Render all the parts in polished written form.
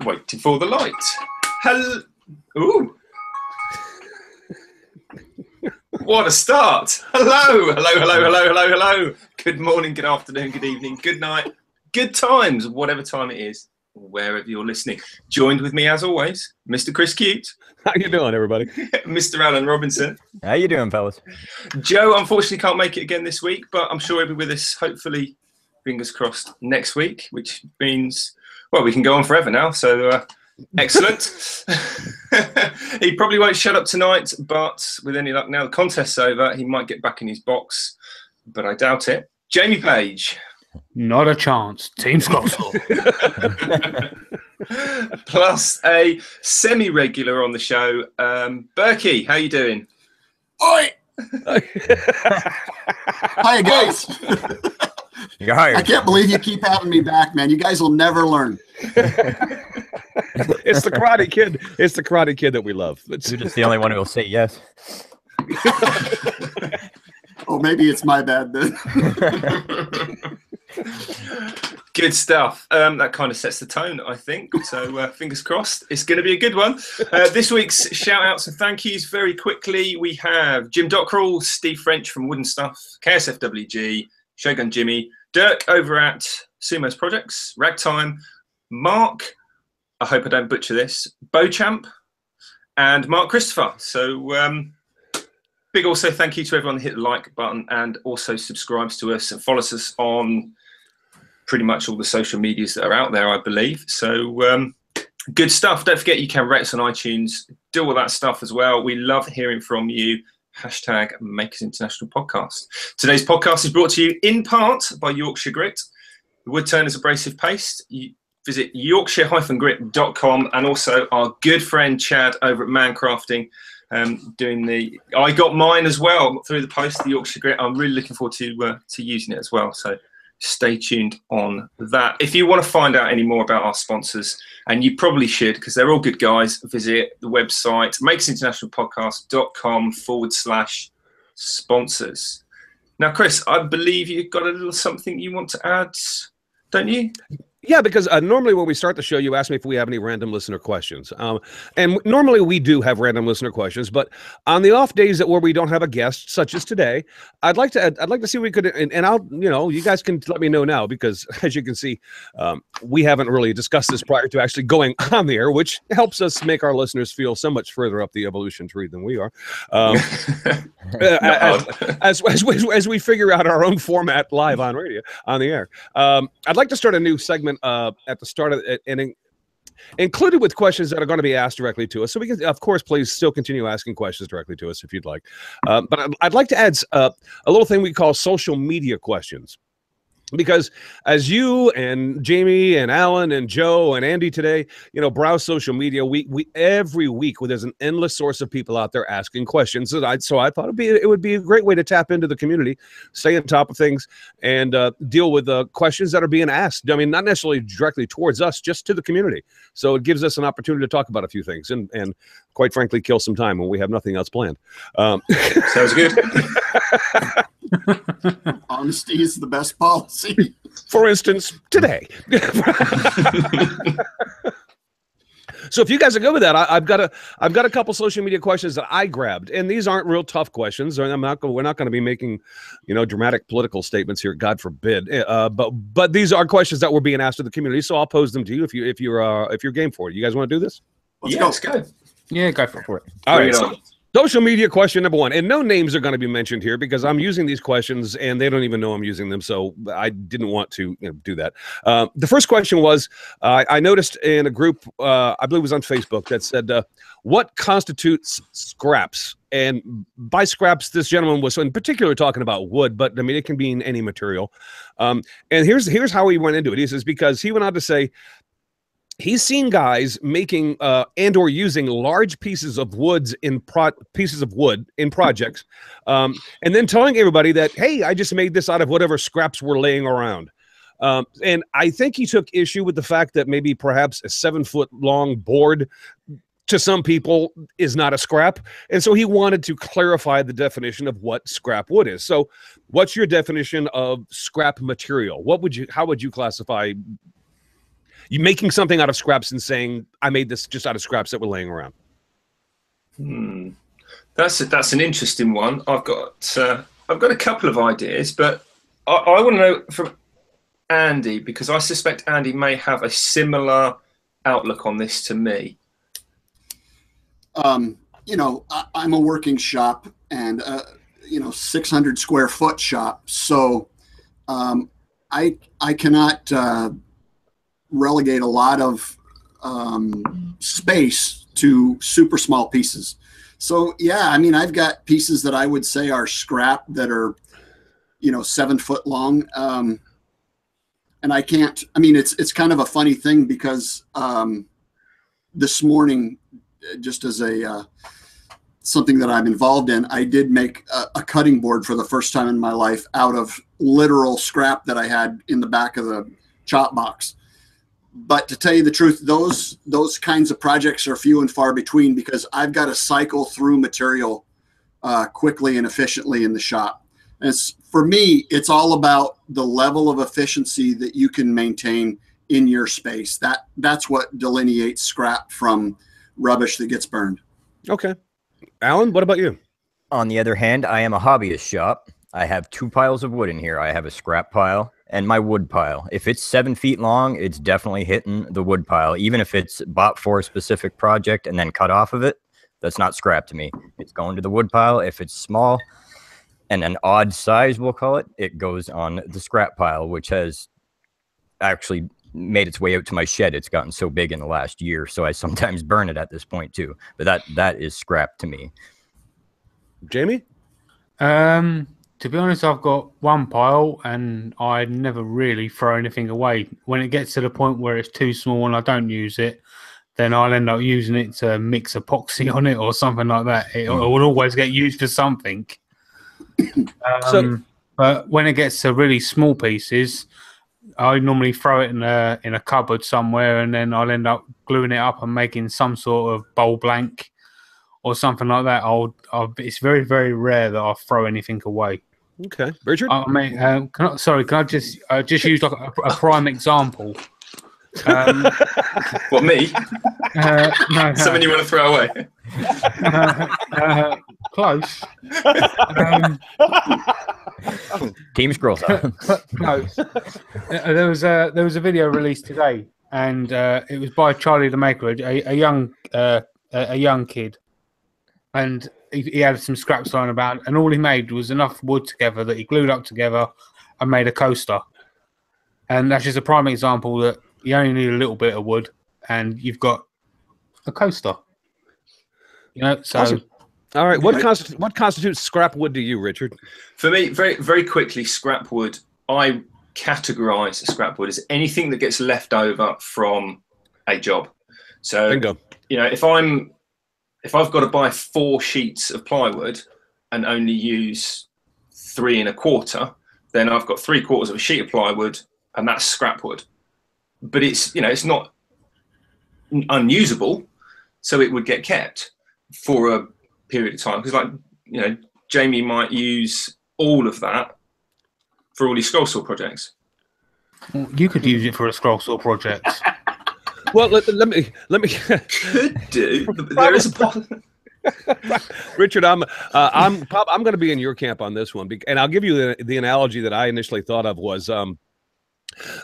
Waiting for the light. Hello. Ooh. What a start. Hello. Good morning, good afternoon, good evening, good night, good times, whatever time it is, wherever you're listening. Joined with me, as always, Mr. Chris Cute. How you doing, everybody? Mr. Alan Robinson. How you doing, fellas? Joe, unfortunately, can't make it again this week, but I'm sure he'll be with us, hopefully, fingers crossed, next week, which means, well, we can go on forever now, so excellent. He probably won't shut up tonight, but with any luck, now the contest's over, he might get back in his box, but I doubt it. Jamie Page. Not a chance. Team Scotland. Plus a semi-regular on the show, Berkey. How you doing? Oi! Hi, guys. You're hired. I can't believe you keep having me back, man. You guys will never learn. It's the Karate Kid. It's the Karate Kid that we love. You're just the only one who will say yes. Oh, maybe it's my bad then. Good stuff. That kind of sets the tone, I think. So fingers crossed. It's going to be a good one. This week's shout-outs and thank yous very quickly. We have Jim Dockrell, Steve French from Wooden Stuff, KSFWG, Shogun Jimi, Dirk over at Sumo's Projects, Ragtime, Mark, I hope I don't butcher this, Beauchamp, and Mark Christopher. So big also thank you to everyone that hit the like button and also subscribes to us and follows us on pretty much all the social medias that are out there, I believe. So good stuff. Don't forget you can rate us on iTunes, do all that stuff as well. We love hearing from you. Hashtag Makers International Podcast. Today's podcast is brought to you in part by Yorkshire Grit, the wood turners abrasive paste. You visit yorkshire-grit.com, and also our good friend Chad over at Man Crafting doing the. I got mine as well through the post, the Yorkshire Grit. I'm really looking forward to using it as well. So stay tuned on that. If you want to find out any more about our sponsors, and you probably should because they're all good guys, visit the website makersinternationalpodcast.com/sponsors. Now, Chris, I believe you've got a little something you want to add, don't you? Yeah, because normally when we start the show, you ask me if we have any random listener questions. And normally we do have random listener questions, but on the off days where we don't have a guest, such as today, I'd like to see if we could, and I'll, you guys can let me know now, because as you can see, we haven't really discussed this prior to actually going on the air, which helps us make our listeners feel so much further up the evolution tree than we are. As we figure out our own format live on radio, on the air. I'd like to start a new segment at the start of it, and included with questions that are going to be asked directly to us. So we can, of course, please still continue asking questions directly to us if you'd like. But I'd like to add a little thing we call social media questions. Because as you and Jamie and Alan and Joe and Andy today, browse social media, we every week there's an endless source of people out there asking questions. So I thought it would be a great way to tap into the community, stay on top of things, and deal with the questions that are being asked. I mean, not necessarily directly towards us, just to the community. So it gives us an opportunity to talk about a few things and quite frankly, kill some time when we have nothing else planned. Sounds good. Honesty is the best policy. For instance, today. So if you guys are good with that, I've got a couple social media questions that I grabbed, and these aren't real tough questions. We're not going to be making, dramatic political statements here, God forbid. But these are questions that were being asked of the community, so I'll pose them to you if you're game for it. You guys want to do this? Let's go. Yeah, go for it. All right. So, social media question number one, and no names are going to be mentioned here because I'm using these questions and they don't even know I'm using them, so I didn't want to do that. The first question was, I noticed in a group, I believe it was on Facebook, that said, what constitutes scraps? And by scraps, this gentleman was in particular talking about wood, but I mean, it can be in any material. And here's how he went into it. He says, because he went on to say, he's seen guys making and or using large pieces of wood in projects, and then telling everybody that, hey, I just made this out of whatever scraps were laying around. And I think he took issue with the fact that maybe perhaps a 7-foot-long board to some people is not a scrap. And so he wanted to clarify the definition of what scrap wood is. So what's your definition of scrap material? How would you classify You making something out of scraps and saying, I made this just out of scraps that were laying around. That's an interesting one. I've got a couple of ideas, but I want to know from Andy, because I suspect Andy may have a similar outlook on this to me. You know, I'm a working shop and, 600 square foot shop. So I cannot relegate a lot of space to super small pieces. So, yeah, I mean, I've got pieces that I would say are scrap that are, 7 foot long. And I can't, I mean, it's kind of a funny thing because this morning, just as something that I'm involved in, I did make a cutting board for the first time in my life out of literal scrap that I had in the back of the chop box. But to tell you the truth, those kinds of projects are few and far between because I've got to cycle through material quickly and efficiently in the shop. And for me, it's all about the level of efficiency that you can maintain in your space. That's what delineates scrap from rubbish that gets burned. Okay. Alan, what about you? On the other hand, I am a hobbyist shop. I have 2 piles of wood in here. I have a scrap pile and my wood pile. If it's 7 feet long, it's definitely hitting the wood pile. Even if it's bought for a specific project and then cut off of it, that's not scrap to me. It's going to the wood pile. If it's small and an odd size, we'll call it, it goes on the scrap pile, which has actually made its way out to my shed. It's gotten so big in the last year, so I sometimes burn it at this point too. But that is scrap to me. Jamie? To be honest, I've got 1 pile and I never really throw anything away. When it gets to the point where it's too small and I don't use it, then I'll end up using it to mix epoxy on it or something like that. It will always get used for something. But when it gets to really small pieces, I normally throw it in a cupboard somewhere, and then I'll end up gluing it up and making some sort of bowl blank or something like that. It's very, very rare that I'll throw anything away. Okay, Richard. I mean, can I just use like a prime example? What, me? No. Something you want to throw away? Close. Team scrolls. Close. There was a video released today, and it was by Charlie the Maker, a young kid, and he had some scraps lying about, and all he made was enough wood together that he glued up together and made a coaster. And that's just a prime example that you only need a little bit of wood, and you've got a coaster. So. Awesome. All right. What constitutes scrap wood to you, Richard? For me, very, very quickly, scrap wood, I categorize scrap wood as anything that gets left over from a job. So, Bingo. If I've got to buy 4 sheets of plywood and only use 3 1/4, then I've got 3/4 of a sheet of plywood, and that's scrap wood. But it's not unusable, so it would get kept for a period of time, because Jamie might use all of that for all his scroll saw projects. Well, you could use it for a scroll saw project. Well, let me. Could do. There is a Richard, I'm going to be in your camp on this one, and I'll give you the analogy that I initially thought of was,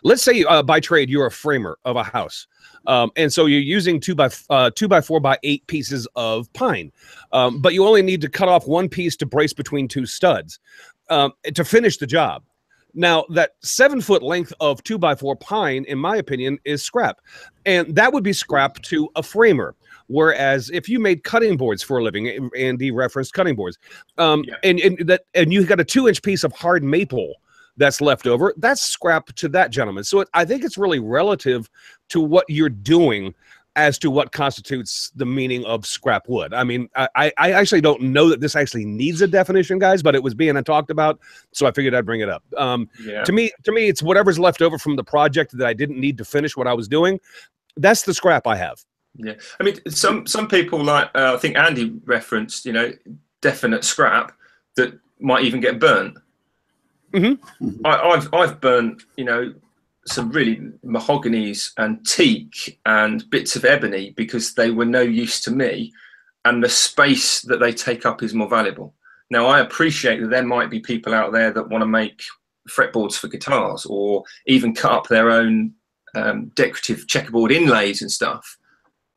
let's say by trade you're a framer of a house, and so you're using 2 by 4 by 8 pieces of pine, but you only need to cut off 1 piece to brace between 2 studs to finish the job. Now, that 7-foot length of 2 by 4 pine, in my opinion, is scrap, and that would be scrap to a framer. Whereas if you made cutting boards for a living, Andy referenced cutting boards, and you got a 2-inch piece of hard maple that's left over, that's scrap to that gentleman. So I think it's really relative to what you're doing as to what constitutes the meaning of scrap wood. I mean, I actually don't know that this actually needs a definition, guys, but it was being talked about, so I figured I'd bring it up. To me, it's whatever's left over from the project that I didn't need to finish what I was doing. That's the scrap I have. Yeah, I mean, some people, like I think Andy referenced, definite scrap that might even get burnt. Mm-hmm. I've burnt, some really mahoganies and teak and bits of ebony because they were no use to me, and the space that they take up is more valuable. Now, I appreciate that there might be people out there that want to make fretboards for guitars or even cut up their own decorative checkerboard inlays and stuff,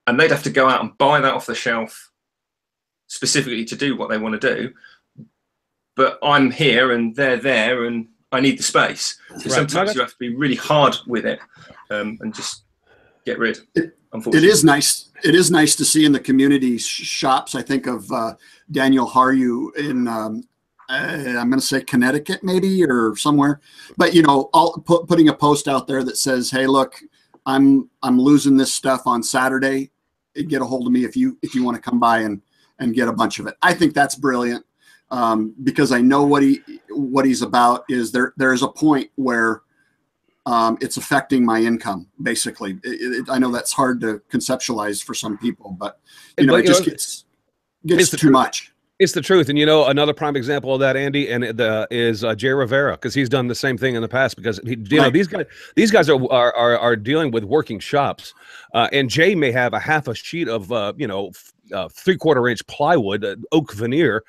and they'd have to go out and buy that off the shelf specifically to do what they want to do. But I'm here and they're there, and I need the space. So sometimes you have to be really hard with it and just get rid. Unfortunately, it is nice. It is nice to see in the community shops. I think of Daniel Haryu in I'm going to say Connecticut, maybe, or somewhere. But you know, putting a post out there that says, "Hey, look, I'm losing this stuff on Saturday. Get a hold of me if you want to come by and get a bunch of it." I think that's brilliant. Because I know what he's about is there is a point where it's affecting my income. Basically, I know that's hard to conceptualize for some people, but you know, it just gets too much. It's the truth. And you know, another prime example of that, Andy, and is Jay Rivera, because he's done the same thing in the past. Because know, these guys are dealing with working shops, and Jay may have a half a sheet of 3/4 inch plywood, oak veneer,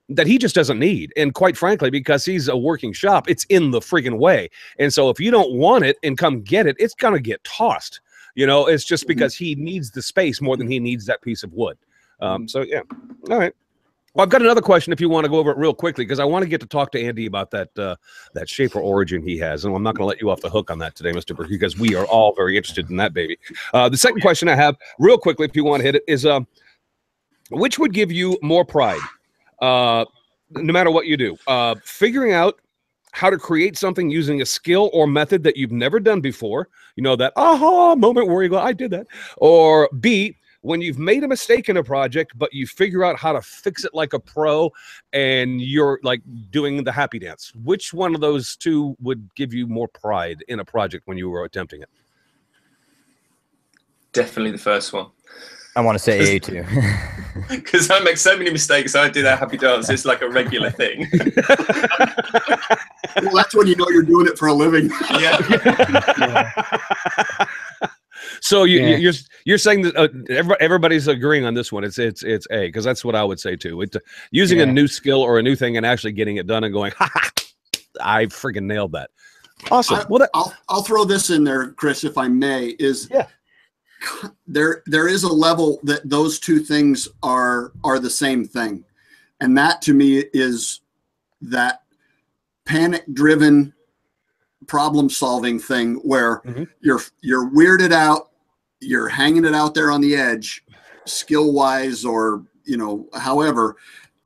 that he just doesn't need. And quite frankly, because he's a working shop, it's in the friggin' way. And so if you don't want it and come get it, it's gonna get tossed. You know, it's just because he needs the space more than he needs that piece of wood. So yeah, all right. Well, I've got another question if you want to go over it real quickly, because I want to get to talk to Andy about that Shaper Origin he has. And I'm not going to let you off the hook on that today, Mr. Burke, because we are all very interested in that baby. The second question I have, real quickly, if you want to hit it, is which would give you more pride? No matter what you do, figuring out how to create something using a skill or method that you've never done before, you know, that aha moment where you go, I did that. Or B, when you've made a mistake in a project, but you figure out how to fix it like a pro and you're like doing the happy dance. Which one of those two would give you more pride in a project when you were attempting it? Definitely the first one. I want to say A too. Because I make so many mistakes. I do that happy dance. It's like a regular thing. Well, that's when you know you're doing it for a living. Yeah. So you're saying that everybody's agreeing on this one. It's A, because that's what I would say too. Using a new skill or a new thing and actually getting it done and going, ha ha, I freaking nailed that. Awesome. I'll throw this in there, Chris, if I may. There is a level that those two things are the same thing, and that to me is that panic-driven problem-solving thing where you're weirded out, you're hanging it out there on the edge, skill-wise or however,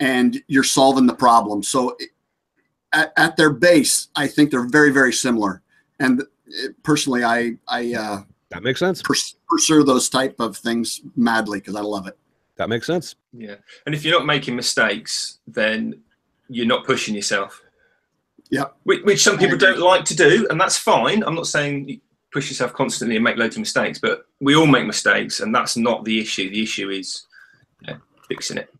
and you're solving the problem. So at their base, I think they're very, very similar. And personally, I that makes sense. Pursue those type of things madly because I love it. That makes sense. Yeah, and if you're not making mistakes, then you're not pushing yourself. Yep. Which some people don't like to do, and that's fine. I'm not saying you push yourself constantly and make loads of mistakes, but we all make mistakes, and that's not the issue. The issue is fixing it.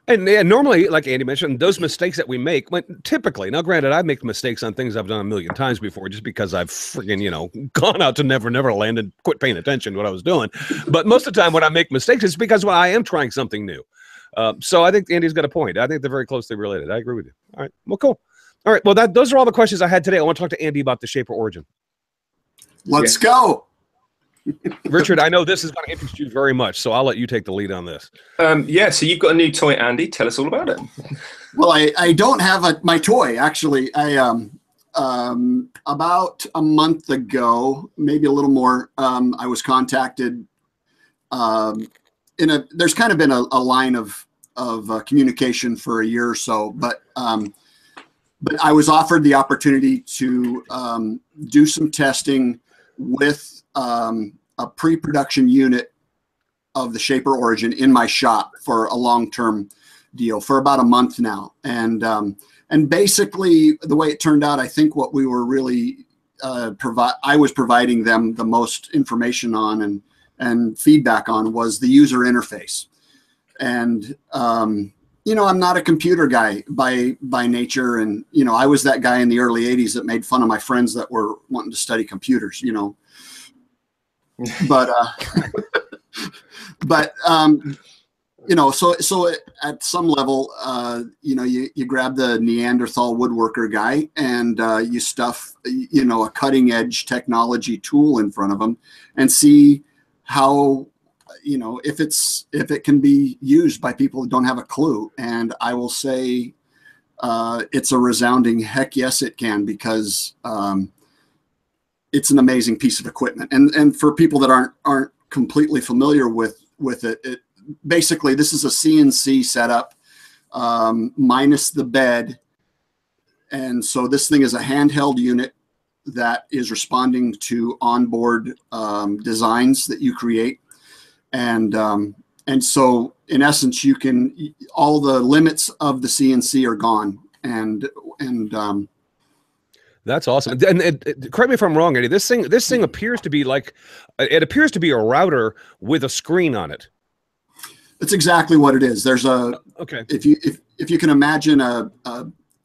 And normally, like Andy mentioned, those mistakes that we make, typically, now granted, I make mistakes on things I've done a million times before just because I've friggin', gone out to Never Land and quit paying attention to what I was doing. But most of the time when I make mistakes, it's because I am trying something new. So I think Andy's got a point. I think they're very closely related. I agree with you. All right. Well, cool. All right. Well, those are all the questions I had today. I want to talk to Andy about the Shaper Origin. Let's go. Richard, I know this is going to interest you very much, so I'll let you take the lead on this. So you've got a new toy, Andy. Tell us all about it. Well, I don't have my toy, actually. I about a month ago, maybe a little more, I was contacted. There's kind of been a line of communication for a year or so, but I was offered the opportunity to do some testing with a pre-production unit of the Shaper Origin in my shop for a long-term deal for about a month now. And basically the way it turned out, I think what we were really I was providing them the most information on and feedback on was the user interface. And I'm not a computer guy by nature. And, I was that guy in the early 80s that made fun of my friends that were wanting to study computers, but, so at some level, you grab the Neanderthal woodworker guy and you stuff, a cutting edge technology tool in front of them and see how, if it can be used by people who don't have a clue. And I will say it's a resounding heck yes, it can, because it's an amazing piece of equipment. And for people that aren't completely familiar with it, basically this is a CNC setup minus the bed. And so this thing is a handheld unit that is responding to onboard designs that you create. And so in essence, all the limits of the CNC are gone. And that's awesome. And correct me if I'm wrong, Eddie. This thing appears to be a router with a screen on it. That's exactly what it is. There's okay. If you can imagine a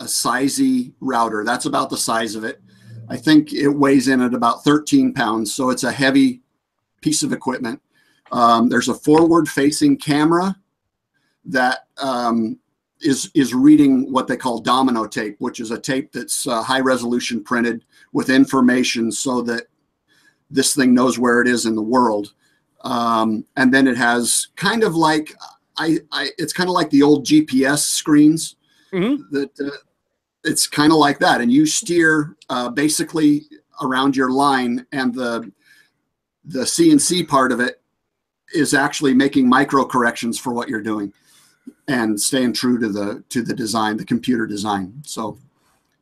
sizey router, that's about the size of it. I think it weighs in at about 13 pounds. So it's a heavy piece of equipment. There's a forward-facing camera that is reading what they call domino tape, which is a tape that's high-resolution printed with information so that this thing knows where it is in the world. And then it has kind of like it's kind of like the old GPS screens. Mm-hmm. That it's kind of like that, and you steer basically around your line, and the CNC part of it is actually making micro corrections for what you're doing and staying true to the design, the computer design. So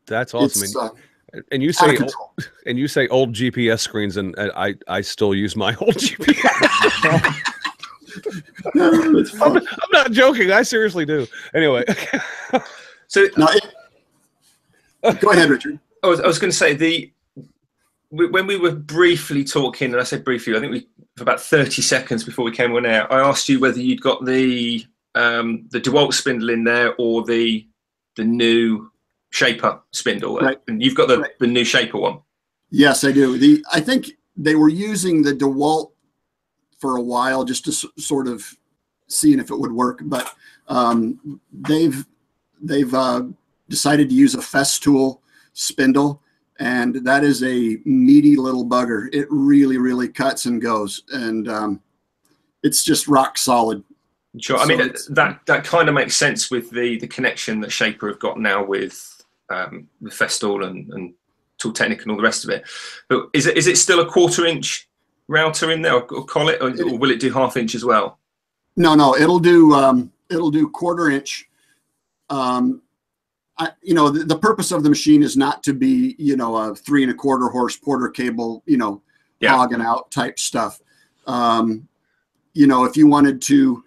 that's awesome. And you say old GPS screens, and I still use my old GPS. I'm not joking. I seriously do. Anyway, so no, go ahead, Richard. I was going to say when we were briefly talking, and I said briefly, I think for about 30 seconds before we came on air, I asked you whether you'd got the DeWalt spindle in there or the new Shaper spindle, right. And you've got the new Shaper one. Yes, I do. I think they were using the DeWalt for a while just to sort of seeing if it would work, but they've decided to use a Festool spindle, and that is a meaty little bugger. It really, really cuts and goes, and it's just rock solid. Sure. I mean, that kind of makes sense with the connection that Shaper have got now with the Festool and Tool Technic and all the rest of it. But is it still a 1/4-inch router in there, or call it, or will it do 1/2 inch as well? No, it'll do 1/4 inch. The purpose of the machine is not to be, a 3 1/4 horse Porter cable, hogging out type stuff. If you wanted to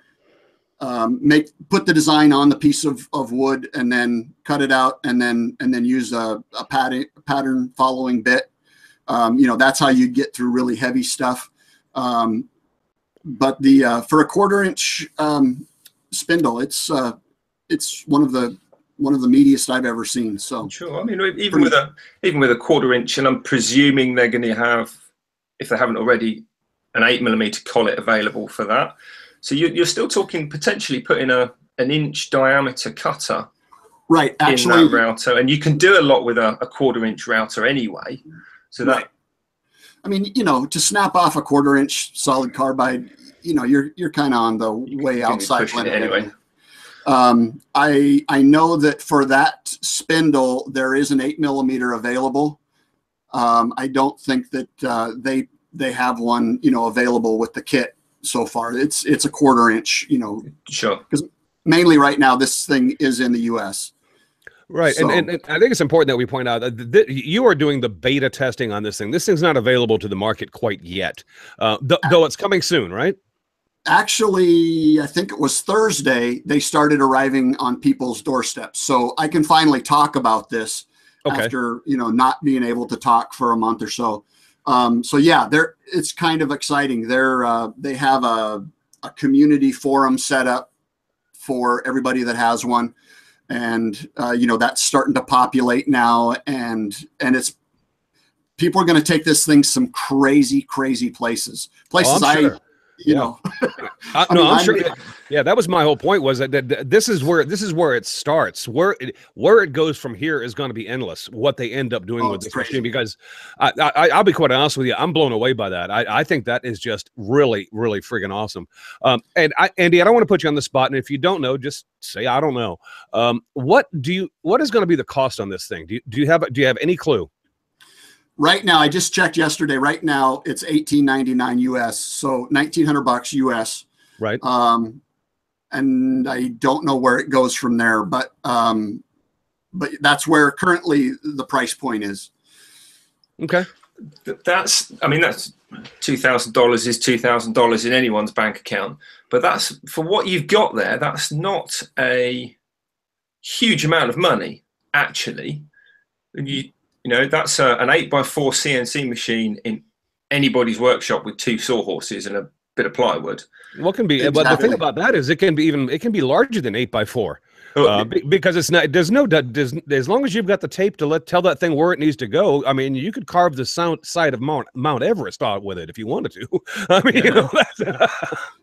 put the design on the piece of wood and then cut it out and then use a pattern following bit, that's how you get through really heavy stuff. But for a 1/4 inch spindle, it's one of the meatiest I've ever seen. So sure. I mean, even with a 1/4 inch, and I'm presuming they're going to have, if they haven't already, an 8mm collet available for that. So you're still talking potentially putting an inch diameter cutter, right? Actually, in that router, and you can do a lot with a 1/4 inch router anyway. So right. I mean, to snap off a 1/4 inch solid carbide, you're kind of on the way outside limit anyway. I know that for that spindle there is an 8mm available. I don't think that they have one available with the kit so far. It's a 1/4 inch. Sure. Because mainly right now this thing is in the U.S. Right, so, and I think it's important that we point out that you are doing the beta testing on this thing. This thing's not available to the market quite yet, though it's coming soon, right? Actually, I think it was Thursday they started arriving on people's doorsteps. So I can finally talk about this after not being able to talk for a month or so. So yeah, it's kind of exciting. They have a community forum set up for everybody that has one. And, that's starting to populate now. And it's, people are going to take this thing some crazy, crazy places. Places sure. I'm sure. That was my whole point. Was that this is where it starts. Where it goes from here is going to be endless. What they end up doing with this machine, because I'll be quite honest with you, I'm blown away by that. I think that is just really, really friggin' awesome. Andy, I don't want to put you on the spot, and if you don't know, just say I don't know. What is going to be the cost on this thing? Do you have any clue? Right now, I just checked yesterday. Right now, it's $18.99 US, so $1,900 US. Right. And I don't know where it goes from there, but that's where currently the price point is. Okay. That's $2,000 is $2,000 in anyone's bank account, but that's for what you've got there. That's not a huge amount of money, actually. That's an 8x4 CNC machine in anybody's workshop with 2 sawhorses and a bit of plywood. What can be? Exactly. But the thing about that is it can be larger than 8x4 because it's not. There's as long as you've got the tape to tell that thing where it needs to go. I mean, you could carve the side of Mount Everest out with it if you wanted to. I mean,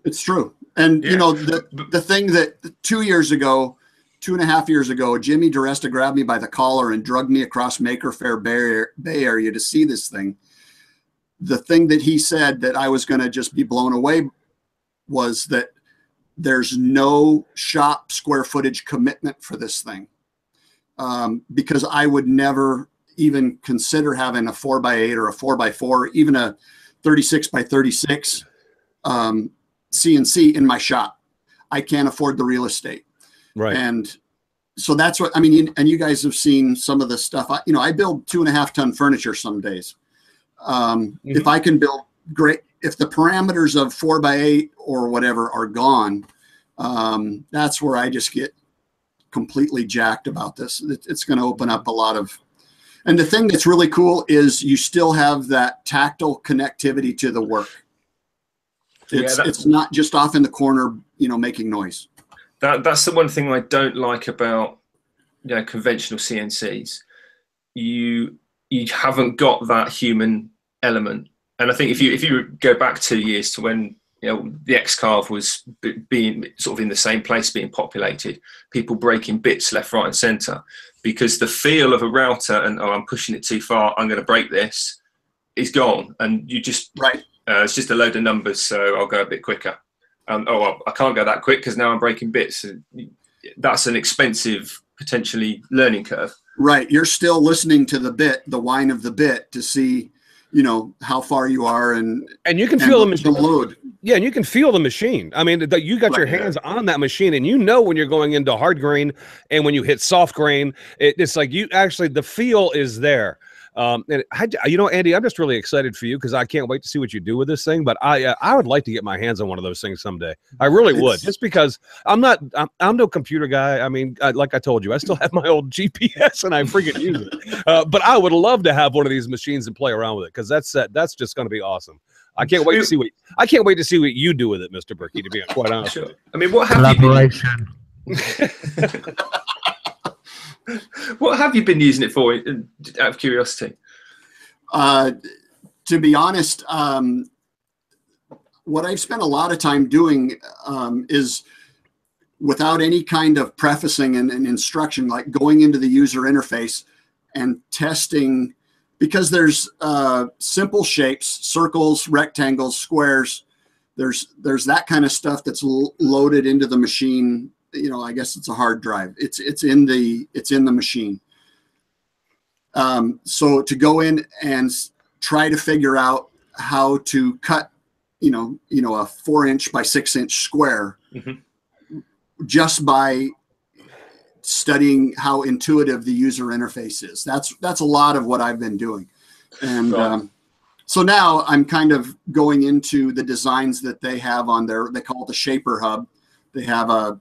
it's true. And the thing that 2.5 years ago, Jimmy DiResta grabbed me by the collar and drugged me across Maker Faire Bay Area to see this thing. The thing that he said that I was going to just be blown away was that there's no shop square footage commitment for this thing, because I would never even consider having a 4x8 or a 4x4, even a 36x36 CNC in my shop. I can't afford the real estate. Right. And so that's what I mean. And you guys have seen some of the stuff. I build 2.5-ton furniture some days. If I can build great, if the parameters of 4x8 or whatever are gone, that's where I just get completely jacked about this. It's going to open up a lot of, and the thing that's really cool is you still have that tactile connectivity to the work. It's not just off in the corner, making noise. That's the one thing I don't like about conventional CNCs. You haven't got that human element, and I think if you go back 2 years to when the X-Carve was being sort of in the same place, being populated, people breaking bits left, right, and centre because the feel of a router and I'm pushing it too far, I'm going to break this, is gone, and you just it's just a load of numbers, so I'll go a bit quicker. I can't go that quick because now I'm breaking bits. That's an expensive, potentially learning curve. Right. You're still listening to the whine of the bit to see, how far you are, and you can feel the load. Yeah, and you can feel the machine. I mean, you got your hands on that machine, and when you're going into hard grain and when you hit soft grain, it's like the feel is there. And Andy, I'm just really excited for you because I can't wait to see what you do with this thing. But I would like to get my hands on one of those things someday. I really would, just because I'm no computer guy. I mean, like I told you, I still have my old GPS and I freaking use it. But I would love to have one of these machines and play around with it because that's just going to be awesome. I can't wait to see what you do with it, Mr. Berkey. To be quite honest, sure. I mean, what have collaboration? What have you been using it for, out of curiosity? To be honest, what I've spent a lot of time doing is, without any kind of prefacing and instruction, like going into the user interface and testing, because there's simple shapes, circles, rectangles, squares. There's that kind of stuff that's loaded into the machine. I guess it's a hard drive. It's in the machine. So to go in and try to figure out how to cut, a 4-inch by 6-inch square, just by studying how intuitive the user interface is. That's a lot of what I've been doing. And so now I'm kind of going into the designs that they have on they call it the Shaper Hub. They have a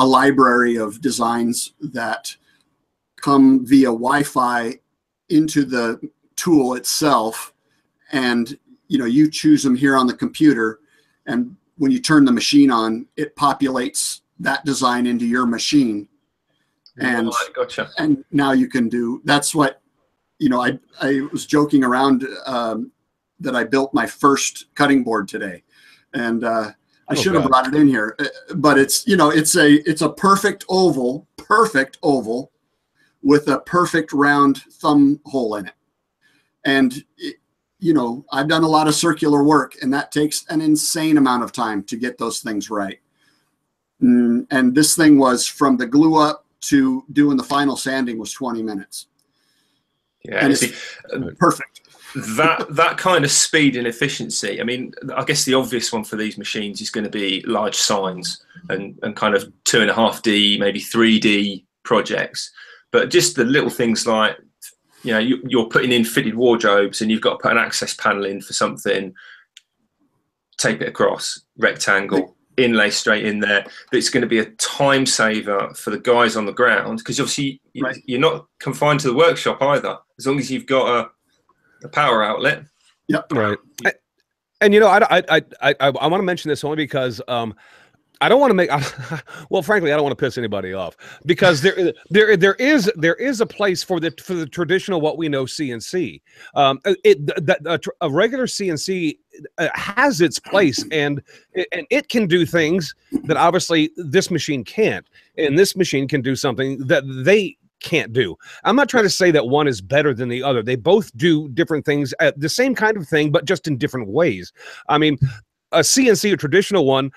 library of designs that come via Wi-Fi into the tool itself, and you choose them here on the computer, and when you turn the machine on, it populates that design into your machine. And gotcha. And now you can do, that's what, you know, I was joking around that I built my first cutting board today, and I should have brought it in here, but it's, you know, it's a perfect oval with a perfect round thumb hole in it. And you know, I've done a lot of circular work, and that takes an insane amount of time to get those things right. And this thing was, from the glue up to doing the final sanding, was 20 minutes. Yeah, and it's perfect. That kind of speed and efficiency. I mean, I guess the obvious one for these machines is going to be large signs and kind of 2.5D, maybe 3D projects. But just the little things like, you know, you're putting in fitted wardrobes and you've got to put an access panel in for something, tape it across, rectangle, inlay straight in there. It's going to be a time saver for the guys on the ground, because obviously you're not confined to the workshop either, as long as you've got a power outlet. Yep. Right. And you know, I want to mention this only because I don't want to make, well, frankly, I don't want to piss anybody off, because there is a place for the traditional, what we know, CNC. A regular CNC has its place, and it can do things that obviously this machine can't, and this machine can do something that they can't do. I'm not trying to say that one is better than the other. They both do different things, the same kind of thing, but just in different ways. I mean, a CNC, a traditional one,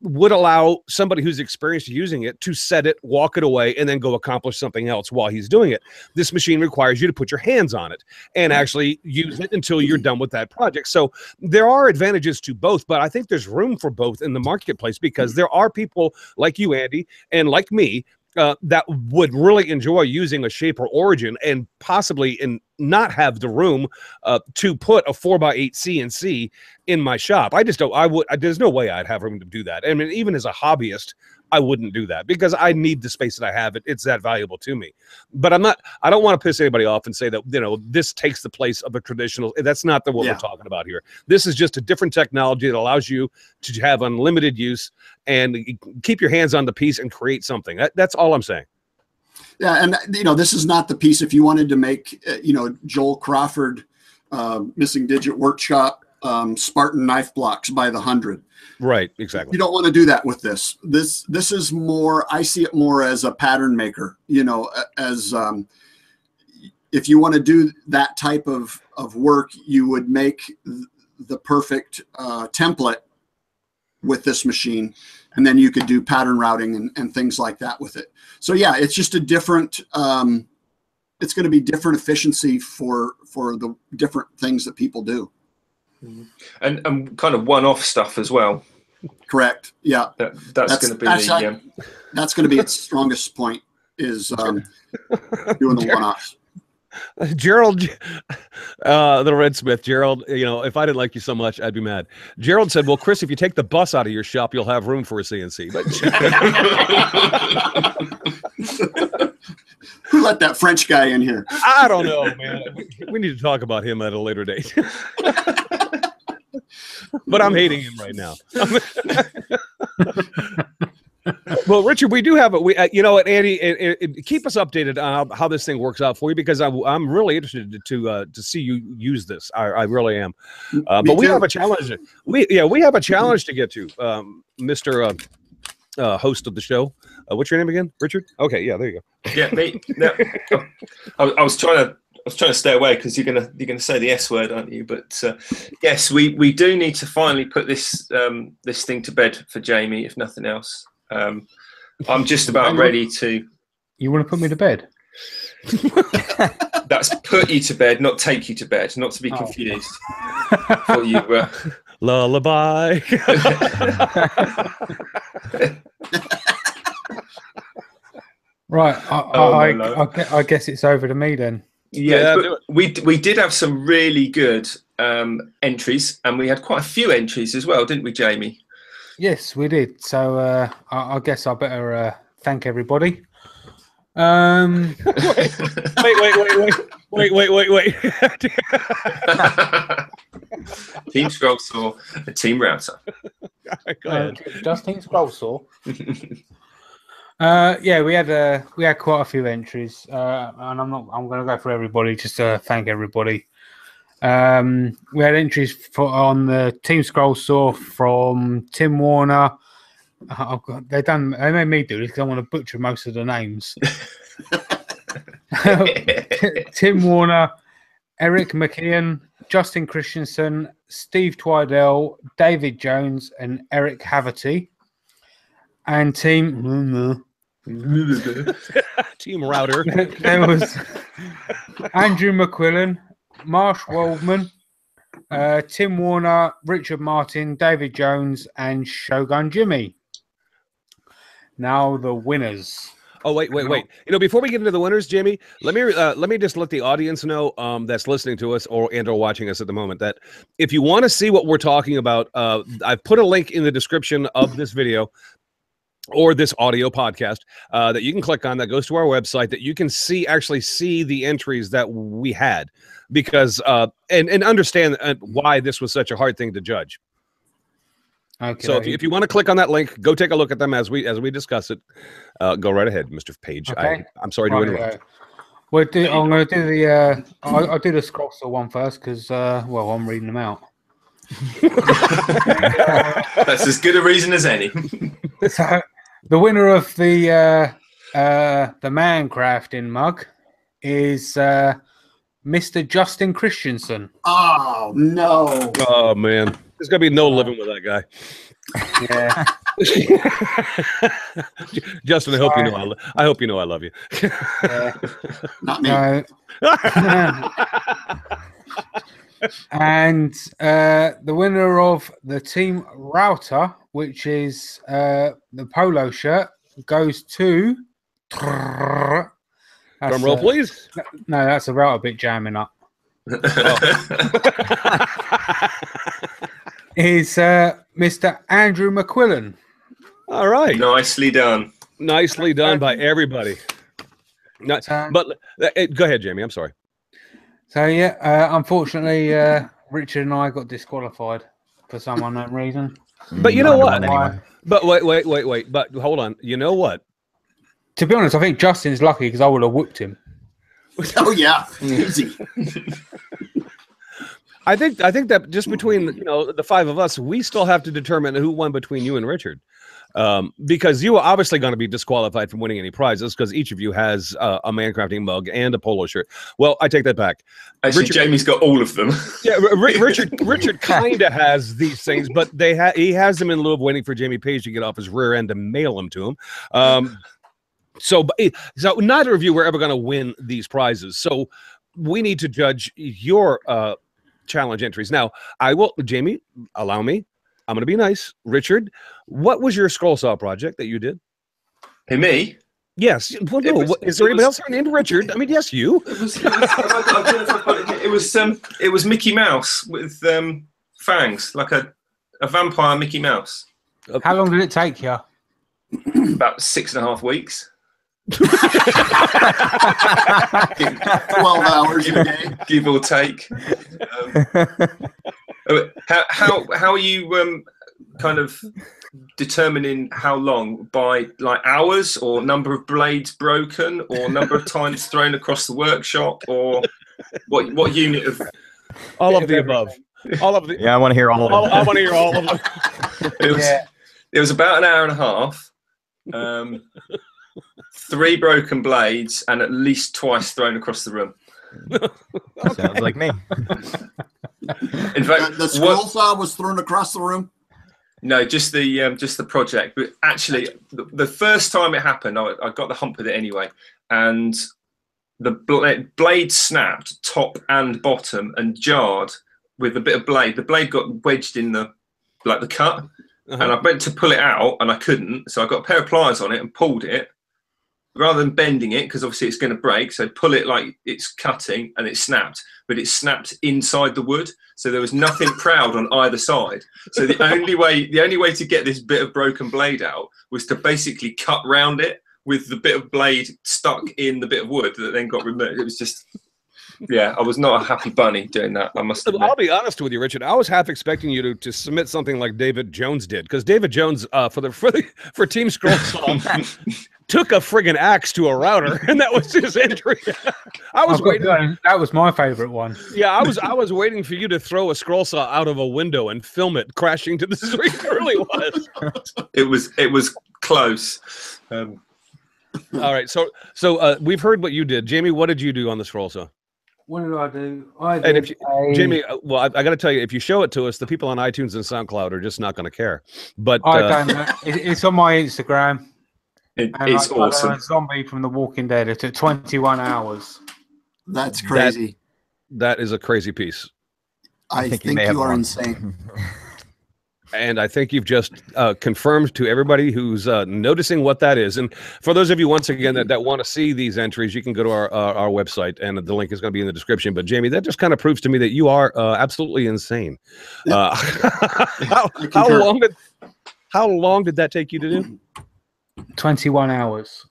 would allow somebody who's experienced using it to set it, walk it away, and then go accomplish something else while he's doing it. This machine requires you to put your hands on it and actually use it until you're done with that project. So there are advantages to both, but I think there's room for both in the marketplace, because there are people like you, Andy, and like me, that would really enjoy using a Shape or Origin and possibly not have the room to put a 4x8 CNC in my shop. I just don't. There's no way I'd have room to do that. I mean, even as a hobbyist, I wouldn't do that, because I need the space that I have. It's that valuable to me. But I don't want to piss anybody off and say that, you know, this takes the place of a traditional. That's not what we're talking about here. This is just a different technology that allows you to have unlimited use and keep your hands on the piece and create something. That's all I'm saying. Yeah, and you know, this is not the piece. If you wanted to make, you know, Joel Crawford Missing Digit Workshop Spartan knife blocks by the 100. Right, exactly. You don't want to do that with this. This is more, I see it more as a pattern maker, you know, as if you want to do that type of work, you would make the perfect template with this machine, and then you could do pattern routing and things like that with it. So yeah, it's just a different, it's going to be different efficiency for the different things that people do. And kind of one-off stuff as well. Correct. Yeah. That's going to be that's going to be its strongest point, is doing the one-offs. Gerald, the Red Smith, Gerald, you know, if I didn't like you so much, I'd be mad. Gerald said, well, Chris, if you take the bus out of your shop, you'll have room for a CNC. But who let that French guy in here? I don't know, man. We need to talk about him at a later date. But I'm hating him right now. Well, Richard, we do have you know what, Andy, keep us updated on how this thing works out for you, because I'm really interested to see you use this. I really am. But we have a challenge. We have a challenge to get to, Mr. Host of the show. What's your name again, Richard? Okay, yeah, there you go. Yeah, me. No, I was trying to stay away, because you're gonna say the S word, aren't you? But yes, we do need to finally put this this thing to bed for Jamie, if nothing else. I'm just about ready to. You want to put me to bed? That's put you to bed, not take you to bed. Not to be confused. For you, lullaby. Right. I guess it's over to me then. Yeah, but we did have some really good entries, and we had quite a few entries as well, didn't we, Jamie? Yes, we did. So I guess I better thank everybody. Wait. Wait. Team scroll saw, a team router. Go ahead. Just team scroll saw. Yeah, we had quite a few entries, and I'm going to go for everybody just to thank everybody. We had entries on the team scroll saw from Tim Warner. Oh God, they made me do this because I want to butcher most of the names. Tim Warner, Eric McKeon, Justin Christensen, Steve Twydell, David Jones, and Eric Haverty. And team router. There was Andrew McQuillen, Marsh Wildman, Tim Warner, Richard Martin, David Jones, and Shogun Jimi. Now the winners. Oh wait! Before we get into the winners, Jamie, let me just let the audience know that's listening to us or watching us at the moment that if you want to see what we're talking about, I've put a link in the description of this video or this audio podcast that you can click on that goes to our website that you can actually see the entries that we had because and understand why this was such a hard thing to judge. Okay. So if you want to click on that link, go take a look at them as we discuss it. Go right ahead, Mr. Page. Okay. I'm sorry to interrupt. I'm going to do the I'll do the scroll saw one first because I'm reading them out. That's as good a reason as any. So, the winner of the man crafting mug is Mr. Justin Christensen. Oh no! Oh man, there's gonna be no living with that guy. Yeah. Justin, I hope you know I love you. Not me. No. And the winner of the team router, which is the polo shirt, goes to. Drum roll, please. No, that's a router bit jamming up. Is Mr. Andrew McQuillen. All right. Nicely done. Nicely done by everybody. But go ahead, Jamie. I'm sorry. So, yeah, unfortunately, Richard and I got disqualified for some unknown reason. But you know what? But wait. But hold on. You know what? To be honest, I think Justin's lucky because I would have whooped him. Oh, yeah. Easy. I think that just between the five of us, we still have to determine who won between you and Richard, because you are obviously going to be disqualified from winning any prizes because each of you has a man crafting mug and a polo shirt. Well, I take that back. Actually, Jamie's got all of them. Yeah, Richard kind of has these things, but he has them in lieu of waiting for Jamie Page to get off his rear end to mail them to him. So neither of you were ever going to win these prizes. So we need to judge your challenge entries. Now, Jamie, allow me. I'm going to be nice. Richard, what was your scroll saw project that you did? Hey, me? Yes. Well, no. Is there anybody else named Richard? I mean, yes, you. It was Mickey Mouse with fangs, like a vampire Mickey Mouse. How long did it take you? About 6.5 weeks. 12 hours a day, give or take. How are you kind of determining how long? By like hours, or number of blades broken, or number of times thrown across the workshop, or what unit of? All of the above. All of the. Yeah, I want to hear all of them. I want to hear all of them. It was about an hour and a half. 3 broken blades and at least twice thrown across the room. Sounds like me. In fact, the scroll saw was thrown across the room. No, just the project. But actually, the first time it happened, I got the hump with it anyway, and the blade snapped top and bottom and jarred with a bit of blade. The blade got wedged in the cut, and I went to pull it out and I couldn't. So I got a pair of pliers on it and pulled it. Rather than bending it, because obviously it's going to break, so pull it like it's cutting, and it snapped. But it snapped inside the wood, so there was nothing proud on either side. So the only way to get this bit of broken blade out was to basically cut round it with the bit of blade stuck in the bit of wood that then got removed. It was just Yeah, I was not a happy bunny doing that. I must admit. I'll be honest with you, Richard. I was half expecting you to submit something like David Jones did, because David Jones for Team Scroll Saw took a friggin' axe to a router, and that was his entry. I was waiting. That was my favorite one. Yeah, I was waiting for you to throw a scroll saw out of a window and film it crashing to the street. It really was. It was close. All right, so we've heard what you did, Jamie. What did you do on the scroll saw? What did I do? Jamie, well, I got to tell you, if you show it to us, the people on iTunes and SoundCloud are just not going to care. But I don't know. It's on my Instagram. It's awesome. A zombie from The Walking Dead. It took 21 hours. That's crazy. That is a crazy piece. I think you are insane. And I think you've just confirmed to everybody who's noticing what that is. And for those of you, once again, that want to see these entries, you can go to our website, and the link is going to be in the description. But, Jamie, that just kind of proves to me that you are absolutely insane. How long did that take you to do? 21 hours.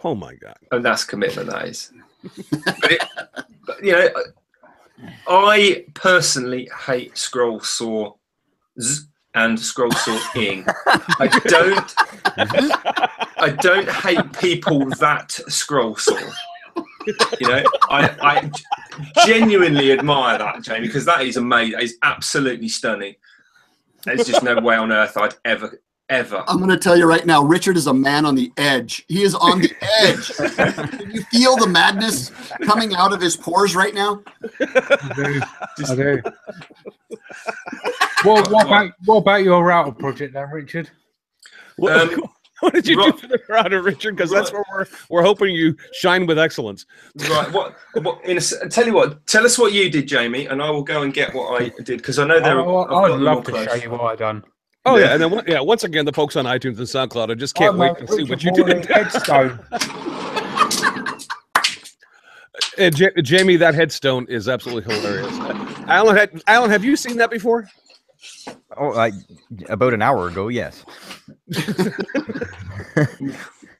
Oh, my God. And that's commitment, that is. But I personally hate scroll saws and scroll sawing. I don't hate people that scroll saw. I genuinely admire that, Jamie, because that is amazing. It's absolutely stunning. There's just no way on earth I'd ever. I'm going to tell you right now, Richard is a man on the edge. He is on the edge. Can you feel the madness coming out of his pores right now? I do. What about your router project then, Richard? What did you do for the router, Richard? Because that's where we're hoping you shine with excellence. Right. Tell you what. Tell us what you did, Jamie, and I will go and get what I did, because I know there. I'd love to show you what I've done. Oh yeah, and then once again, the folks on iTunes and SoundCloud, I just can't wait to see what you did. Headstone. Jamie, that headstone is absolutely hilarious. Alan, have you seen that before? Oh, about an hour ago, yes.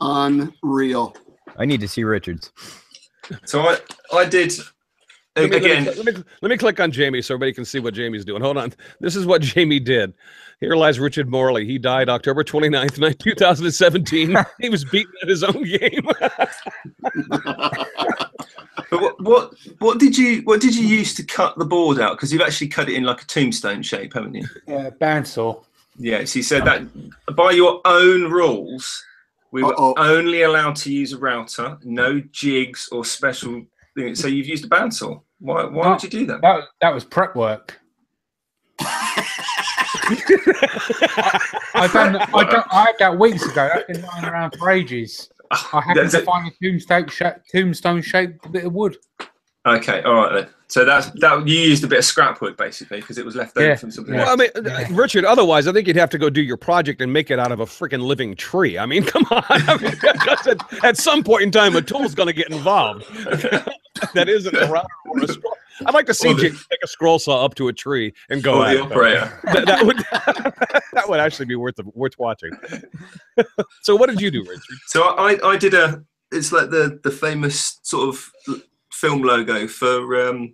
Unreal. I need to see Richard's. So I did. Let me click on Jamie so everybody can see what Jamie's doing. Hold on. This is what Jamie did. Here lies Richard Morley. He died October 29th, 2017. He was beaten at his own game. But what did you use to cut the board out? Because you've actually cut it in like a tombstone shape, haven't you? Yeah, bandsaw. Yeah. So you said that by your own rules, we were only allowed to use a router, no jigs or special things. So you've used a bandsaw. Why would you do that? That was prep work. I had that weeks ago. That's been lying around for ages. I happened to find a tombstone-shaped bit of wood. Okay, all right then. So that you used a bit of scrap wood basically because it was left over from something else. Well, I mean, Richard, otherwise I think you'd have to go do your project and make it out of a freaking living tree. I mean, come on. I mean, at some point in time, a tool's going to get involved. That isn't a router or a scroll. I'd like to see Jake take a scroll saw up to a tree and go at the operator. That would actually be worth watching. So what did you do, Richard? So I did it's like the famous sort of film logo for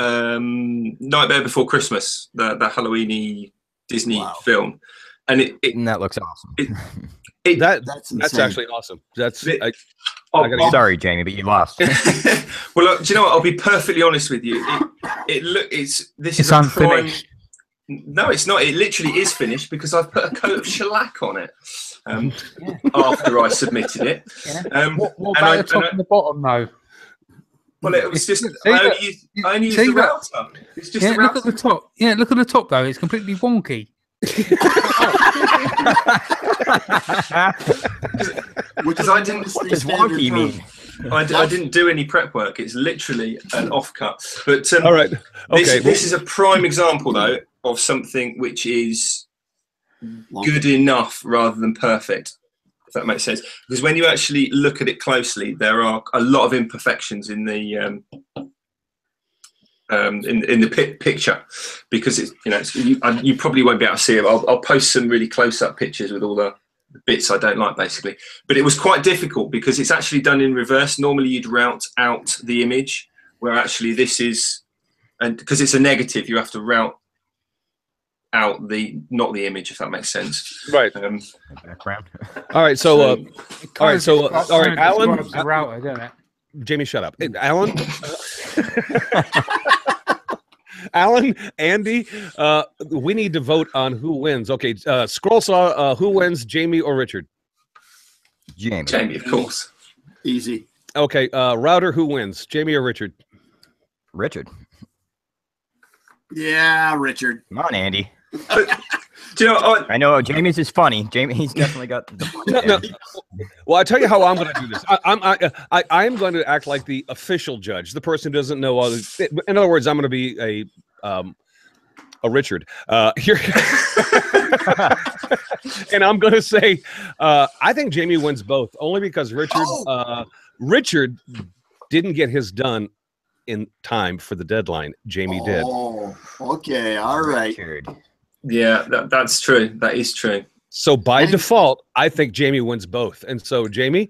Nightmare Before Christmas, the Halloween-y Disney film, and and that looks awesome. That's actually awesome. Sorry, Jamie, but you lost. Well, look, do you know what? I'll be perfectly honest with you. This is unfinished. No, it's not. It literally is finished because I've put a coat of shellac on it after I submitted it. Yeah. What about the top and the bottom, though? Well, it was just I only used the router. It's just the router. Look at the top. Yeah, look at the top though. It's completely wonky. Because I didn't. What does wonky mean? I didn't do any prep work. It's literally an offcut. But all right, okay. This is a prime example though of something which is good enough rather than perfect. If that makes sense, because when you actually look at it closely, there are a lot of imperfections in the picture, because it's you probably won't be able to see it. I'll post some really close-up pictures with all the bits I don't like, basically. But it was quite difficult because it's actually done in reverse. Normally, you'd route out the image where actually this is, and because it's a negative, you have to route out not the image, if that makes sense. Right. Background. All right. So, all right. So, all right, Alan. The router, doesn't it? Jamie, shut up. Hey, Alan. Alan, Andy, we need to vote on who wins. Okay, Scroll Saw, who wins, Jamie or Richard? Jamie. Jamie, of course. Easy. Okay, Router, who wins, Jamie or Richard? Richard. Yeah, Richard. Come on, Andy. Do you know? I know Jamie's is funny. He's definitely got the funny. No. Well, I tell you how I'm going to do this. I'm going to act like the official judge, the person who doesn't know all the. In other words, I'm going to be a Richard here, and I'm going to say I think Jamie wins both, only because Richard didn't get his done in time for the deadline. Jamie did. Oh, okay, all right. Richard. Yeah, that's true. That is true. So by default, I think Jamie wins both. And so, Jamie,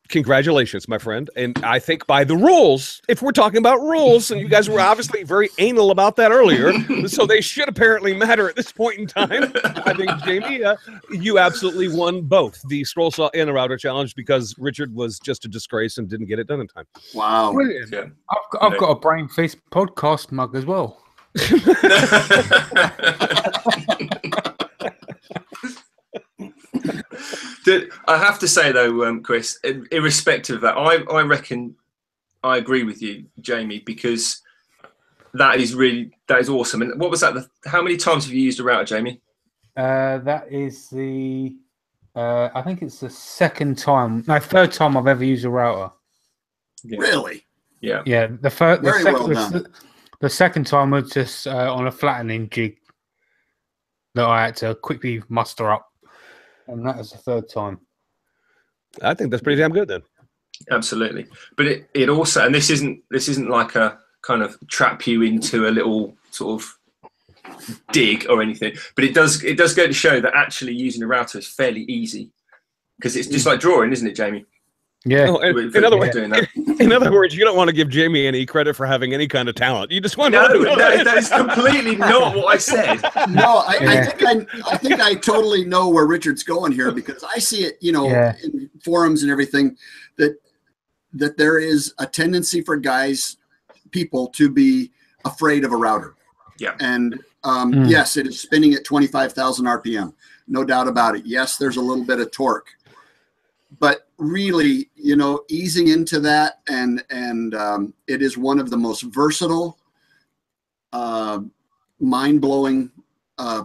congratulations, my friend. And I think by the rules, if we're talking about rules, and you guys were obviously very anal about that earlier, so they should apparently matter at this point in time. I think, Jamie, you absolutely won both the Scroll Saw and the Router Challenge because Richard was just a disgrace and didn't get it done in time. Wow. Brilliant. Yeah. I've got a Brain Feast podcast mug as well. I have to say though, Chris, irrespective of that, I reckon I agree with you, Jamie, because that is awesome. And what was that? How many times have you used a router, Jamie? That is the I think it's the third time I've ever used a router. Yeah. Really? Yeah. Yeah, the second time was just on a flattening jig that I had to quickly muster up, and that was the third time. I think that's pretty damn good then. Absolutely, but it also, and this isn't like a kind of trap you into a little sort of dig or anything, but it does go to show that actually using a router is fairly easy because it's just like drawing, isn't it, Jamie? Yeah. No, in other words, you don't want to give Jamie any credit for having any kind of talent. You just want to. No, that is completely not what I said. No, I think I totally know where Richard's going here because I see it, in forums and everything that there is a tendency for people to be afraid of a router. Yeah. And yes, it is spinning at 25,000 RPM, no doubt about it. Yes, there's a little bit of torque. But really, easing into that, and it is one of the most versatile, mind-blowing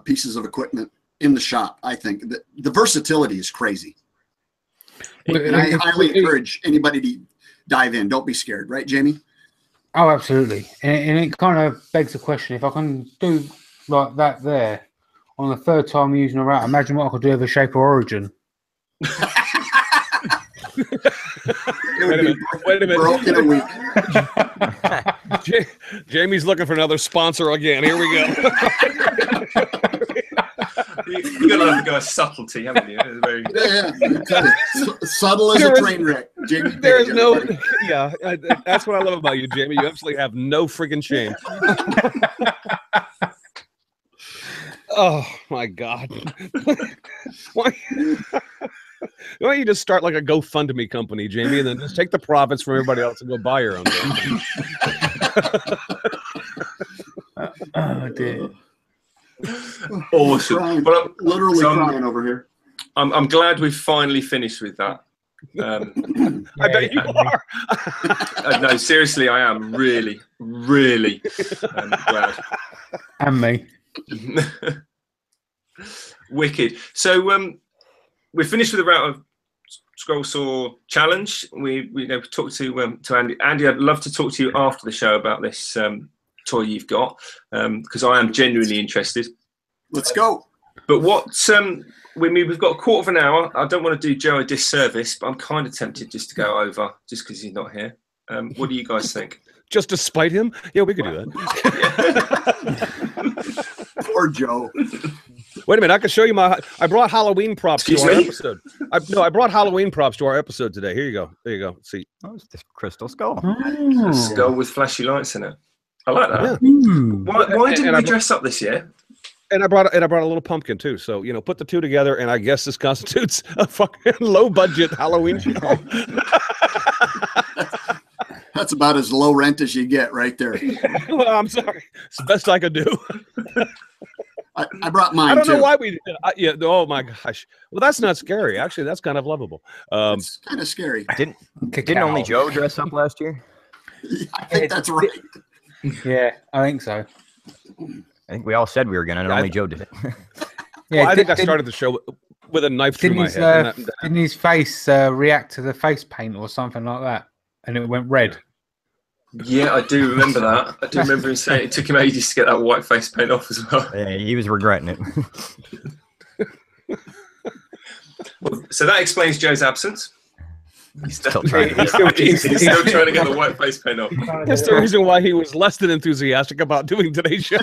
pieces of equipment in the shop. I think the versatility is crazy, and I highly encourage anybody to dive in. Don't be scared, right, Jamie? Oh, absolutely. And it kind of begs the question: if I can do like that there on the third time using a router, imagine what I could do with a Shape of Origin. Wait a minute. Broken a week. Jamie's looking for another sponsor again. Here we go. You've got to have a go of subtlety, haven't you? Subtle as a train wreck. Jamie, there's no. Yeah, that's what I love about you, Jamie. You absolutely have no friggin' shame. Oh my God! Why don't you just start like a GoFundMe company, Jamie, and then just take the profits from everybody else and go buy your own thing? Oh dear! Awesome. But I'm literally crying over here. I'm glad we've finally finished with that. I bet you are. No, seriously, I am really, really glad. And me. Wicked. So we're finished with the Router Scroll Saw challenge. We talked to Andy. Andy, I'd love to talk to you after the show about this toy you've got because I am genuinely interested. Let's go. But we've got a quarter of an hour. I don't want to do Joe a disservice, but I'm kind of tempted just to go over just because he's not here. What do you guys think? Just to spite him? Yeah, we could do that. Poor Joe. Wait a minute, I can show you my. I brought Halloween props Excuse to our me? episode. I brought Halloween props to our episode today. Here you go. There you go. See, Oh, it's this crystal skull. Oh. Skull with flashy lights in it. I like that. Yeah. Why didn't And we I- dress up this year? and I brought a little pumpkin too. So put the two together, and I guess this constitutes a fucking low budget Halloween show. That's about as low rent as you get right there. Well, I'm sorry. It's the best I could do. I brought mine I don't too. know why we did. Yeah. Oh my gosh. Well, that's not scary. Actually, that's kind of lovable. It's kind of scary. Didn't only Joe dress up last year? I think that's right. Yeah, I think so. I think we all said we were gonna, and only Joe did it. Yeah, Well, I think I started the show with a knife through my head. Didn't his face react to the face paint or something like that? And it went red. Yeah, I do remember that. I do remember him saying it took him ages to get that white face paint off as well. Yeah, he was regretting it. So that explains Joe's absence. He's Still trying to he's still trying to get the white face paint off. That's the reason why he was less than enthusiastic about doing today's show.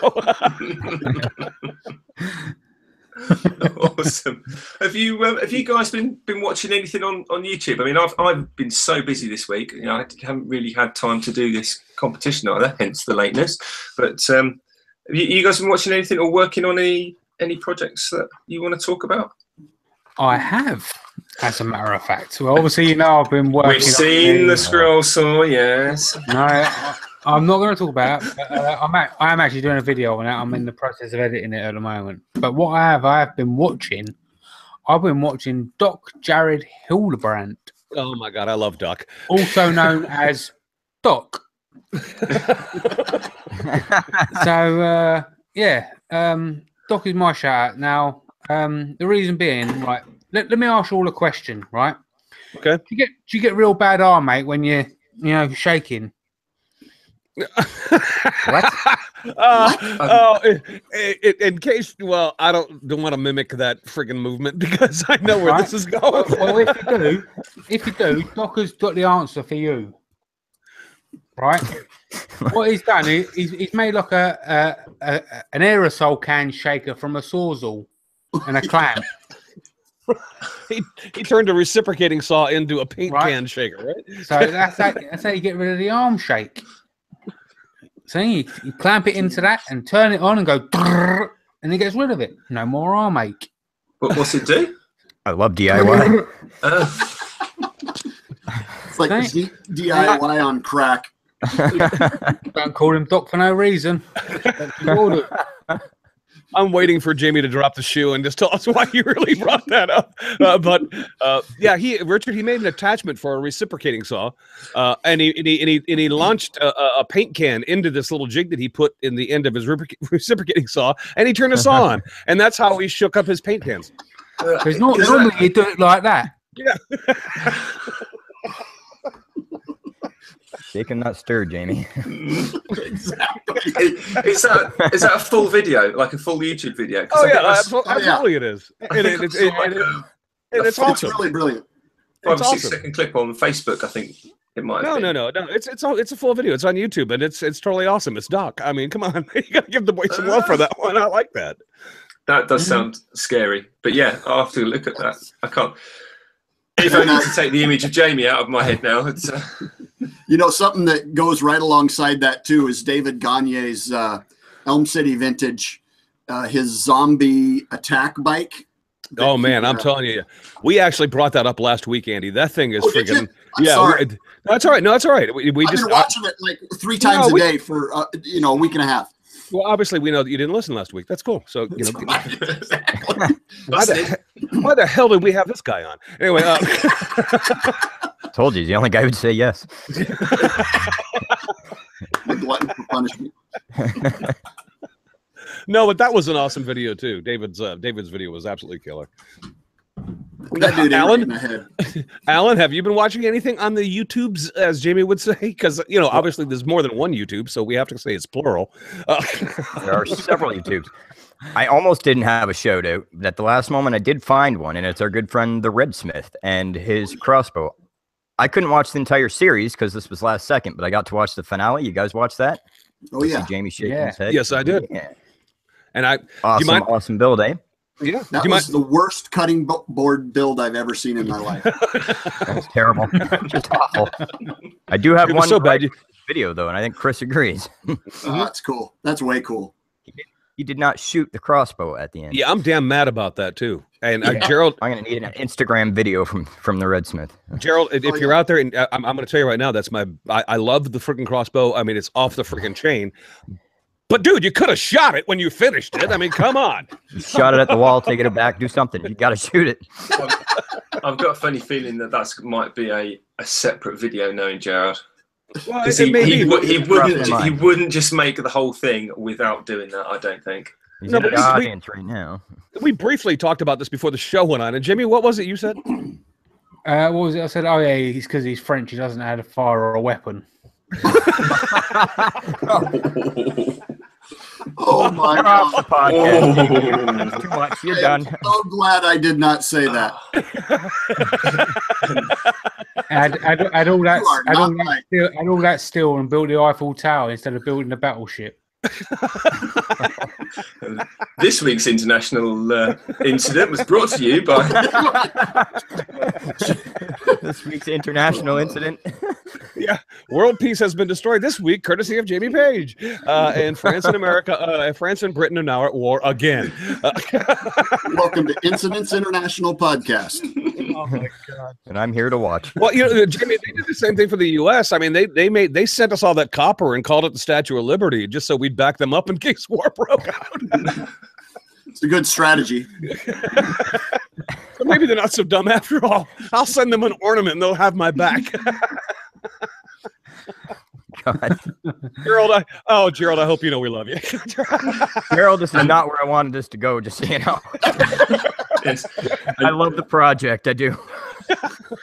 Awesome. Have you guys been watching anything on YouTube? I mean, I've been so busy this week. I haven't really had time to do this competition either, hence the lateness. But have you guys been watching anything or working on any projects that you want to talk about? I have, as a matter of fact. Well, obviously, I've been working. We've seen the scroll saw, yes. No, I'm not going to talk about it. But, I am actually doing a video on it. I'm in the process of editing it at the moment. But what I have been watching, I've been watching Doc Jared Hildebrandt, Oh my God, I love Doc. also known as Doc. So, Doc is my shout out. Now, the reason being, right, let me ask you all a question, right? Okay. Do you get real bad arm, mate, when you're shaking? What? In case, well, I don't want to mimic that friggin' movement because I know where Right. this is going. Well, if you do, Doc has got the answer for you. Right? What he's done, he's made like an aerosol can shaker from a sawzall and a clamp. He turned a reciprocating saw into a paint Right. can shaker, right? So that's how you get rid of the arm shake. See, you clamp it into that and turn it on and go, "Drrrr," and it gets rid of it. No more arm ache. What's it do? I love DIY. It's like DIY on crack. Don't call him Doc for no reason. I'm waiting for Jamie to drop the shoe and just tell us why you really brought that up. Yeah, Richard, he made an attachment for a reciprocating saw, and he launched a paint can into this little jig that he put in the end of his reciprocating saw, and he turned the saw on, and that's how he shook up his paint cans. Because normally you do it like that. Yeah. Shaken, not stirred, Jamie. Exactly. Is that a full video, like a full YouTube video? 'Cause Oh I think yeah, that's absolutely it is. And it's It's awesome. really brilliant. 5 or It's 6 awesome. second clip on Facebook. I think it might. No. It's a full video. It's on YouTube, and it's totally awesome. It's Doc. I mean, come on, you gotta give the boy some love for that one. I like that. That does sound scary, but yeah, I'll have to look at that. I can't. If I need to take the image of Jamie out of my head now, it's. Something that goes right alongside that too is David Gagne's Elm City Vintage, his zombie attack bike. Oh man, I'm telling you, we actually brought that up last week, Andy. That thing is did freaking. you? I'm sorry. No, it's all right. No, it's all right. We I've just been watching it like 3 times a day for a week and a half. well, obviously we know that you didn't listen last week. That's cool. So Exactly. why the hell did we have this guy on anyway? Told you, he's the only guy who'd say yes. The glutton for punishment. No, but that was an awesome video too. David's video was absolutely killer. That dude ain't Alan? right in the head. Alan, have you been watching anything on the YouTubes, as Jamie would say? Because obviously there's more than one YouTube, so we have to say it's plural. There are several YouTubes. I almost didn't have a shout out, but at the last moment I did find one, and it's our good friend the Redsmith and his crossbow. I couldn't watch the entire series because this was last second, but I got to watch the finale. You guys watch that? Oh yeah. See Jamie shaking Yeah. his head. Yes, I did. Yeah. And I awesome build, eh? Yeah, that was the worst cutting board build I've ever seen in my life. That was terrible. Just awful. I do have one bad video though, and I think Chris agrees. Oh, that's cool. That's way cool. He did not shoot the crossbow at the end. Yeah, I'm damn mad about that too. And Gerald, I'm gonna need an Instagram video from the Redsmith. Gerald, if you're out there, and I'm going to tell you right now, that's I love the freaking crossbow. I mean, it's off the freaking chain. But dude, you could have shot it when you finished it. I mean, come on. You shot it at the wall, take it back, do something. You got to shoot it. I've got a funny feeling that might be a separate video, knowing Gerard. Well, he wouldn't just make the whole thing without doing that. I don't think. He's in the audience right now. We briefly talked about this before the show went on. And Jimmy, what was it you said? What was it? I said, oh yeah, he's because he's French. He doesn't know how to fire or a weapon. Oh my God! The podcast. Too much. You're done. I'm so glad I did not say that. Add all that steel and build the Eiffel Tower instead of building a battleship. This week's international incident was brought to you by this week's international incident. Yeah, world peace has been destroyed this week, courtesy of Jamie Page. And France and America, France and Britain are now at war again. Welcome to Incidents International Podcast. Oh my God! And I'm here to watch. Well, you know, Jamie, they did the same thing for the U.S. I mean, they sent us all that copper and called it the Statue of Liberty just so we'd back them up in case war broke out. It's a good strategy. So maybe they're not so dumb after all. I'll send them an ornament and they'll have my back. God. Gerald, I hope you know we love you. Gerald, this is not where I wanted this to go, just so you know. Yes. I love the project, I do.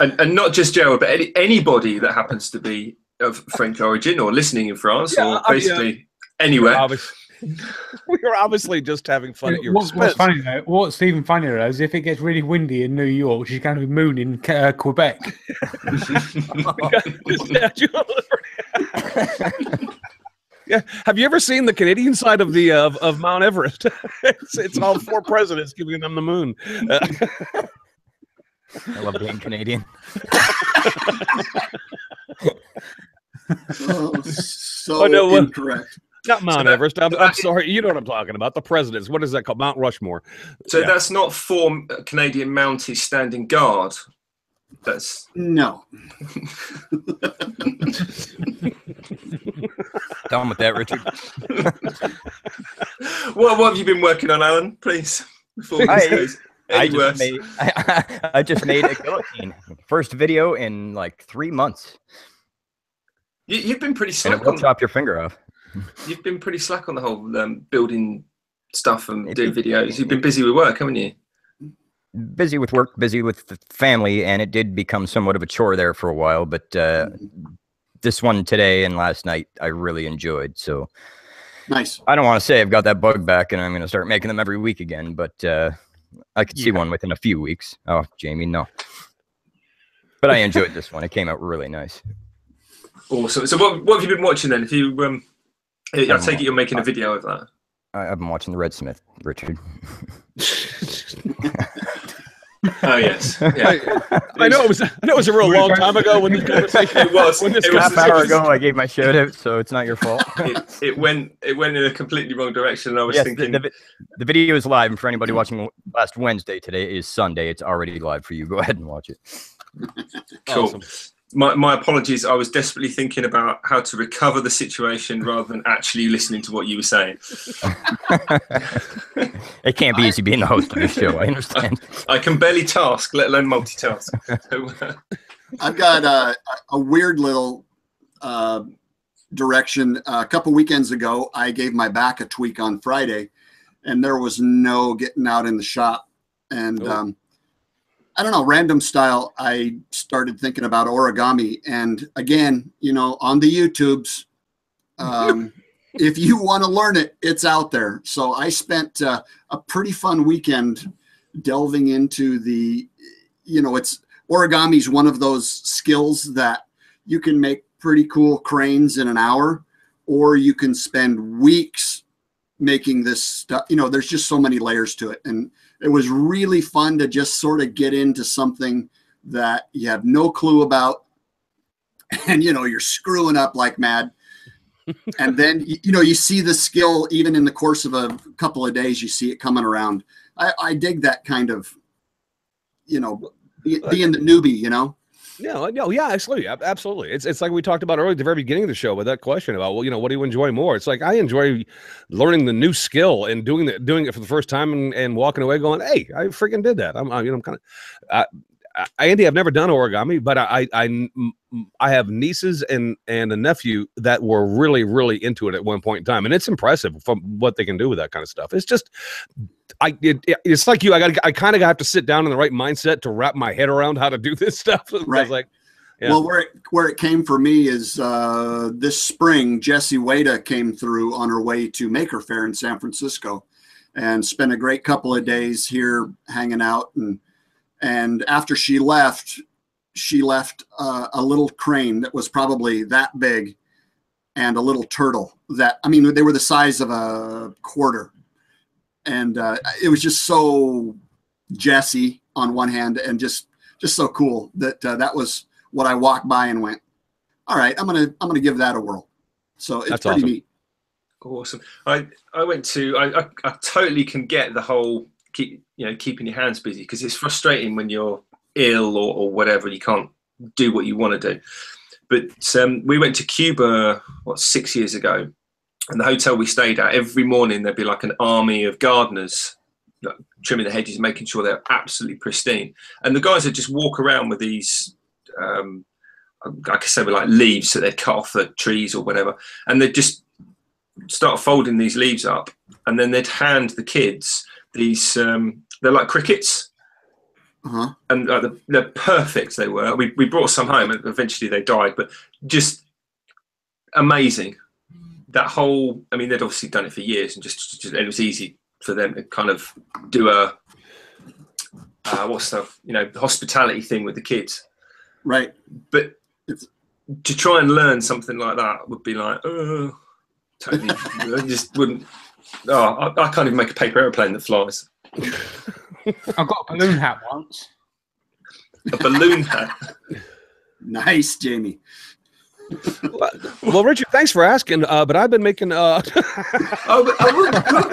And not just Gerald, but anybody that happens to be of French origin or listening in France or basically anywhere. We are obviously just having fun at your expense. What's even funnier though is if it gets really windy in New York, she's going to be mooning Quebec. Yeah, have you ever seen the Canadian side of the of Mount Everest? It's all four presidents giving them the moon. I love being Canadian. Incorrect. Not Mount Everest. I'm sorry. You know what I'm talking about. The presidents. What is that called? Mount Rushmore. So that's not 4 Canadian Mounties standing guard. That's no. Done with that, Richard. What have you been working on, Alan? Please. I just made a guillotine. First video in like 3 months. You've been pretty slack. And it will chop your finger off. You've been pretty slack on the whole building stuff and doing videos. You've been busy with work, haven't you? Busy with work, busy with the family, and it did become somewhat of a chore there for a while. But this one today and last night, I really enjoyed. So nice. I don't want to say I've got that bug back, and I'm going to start making them every week again. But I could see one within a few weeks. Oh, Jamie, no. But I enjoyed this one. It came out really nice. Awesome. So what have you been watching then? If you I take it you're making a video of that. I've been watching the Redsmith, Richard. Oh yes, yeah. I know it was a real long time ago when this conversation. It was. Half hour ago, I gave my shout out, so it's not your fault. It went in a completely wrong direction. And I was thinking the video is live, and for anybody watching last Wednesday, today is Sunday. It's already live for you. Go ahead and watch it. Cool. Awesome. My apologies. I was desperately thinking about how to recover the situation rather than actually listening to what you were saying. It can't be easy being the host of the show. I understand. I can barely task, let alone multitask. So, I've got a weird little direction. A couple weekends ago, I gave my back a tweak on Friday, and there was no getting out in the shop. And I don't know, random style, I started thinking about origami. And again, you know, on the YouTubes, if you want to learn it, it's out there. So I spent a pretty fun weekend delving into the, you know, origami is one of those skills that you can make pretty cool cranes in an hour, or you can spend weeks making this stuff. You know, there's just so many layers to it, and it was really fun to just sort of get into something that you have no clue about, and you know, you're screwing up like mad. And then, you know, you see the skill even in the course of a couple of days, you see it coming around. I dig that kind of, you know, being the newbie, you know? Yeah, no, yeah, absolutely. It's like we talked about earlier at the very beginning of the show with that question about, well, you know, what do you enjoy more? It's like I enjoy learning the new skill and doing it for the first time and walking away going, hey, I freaking did that. I'm kind of, Andy, I've never done origami, but I have nieces and a nephew that were really, really into it at one point in time, and it's impressive from what they can do with that kind of stuff. It's just, it's like you. I kind of have to sit down in the right mindset to wrap my head around how to do this stuff. Right. I was like, yeah. Well, where it came for me is this spring, Jessie Wada came through on her way to Maker Faire in San Francisco, and spent a great couple of days here hanging out. And after she left a little crane that was probably that big, and a little turtle that, I mean, they were the size of a quarter. And it was just so Jessie on one hand, and just so cool that that was what I walked by and went, all right, I'm gonna give that a whirl. So it's pretty neat. Awesome. I went to, I totally can get the whole keeping your hands busy, because it's frustrating when you're ill or whatever, you can't do what you want to do. But we went to Cuba 6 years ago, and the hotel we stayed at, every morning there'd be like an army of gardeners, like, trimming the hedges, making sure they're absolutely pristine. And the guys would just walk around with these like I said, with like leaves that they'd cut off the trees or whatever, and they'd just start folding these leaves up, and then they'd hand the kids these they're like crickets. And they're perfect. They were. We brought some home, and eventually they died, but just amazing. That whole, I mean, they'd obviously done it for years, and just it was easy for them to kind of do a hospitality thing with the kids, right? But to try and learn something like that would be like, totally. I just wouldn't. I can't even make a paper airplane that flies. I got a balloon hat once. A balloon hat. Nice, Jamie. Well, Richard, thanks for asking. But I've been making. We'll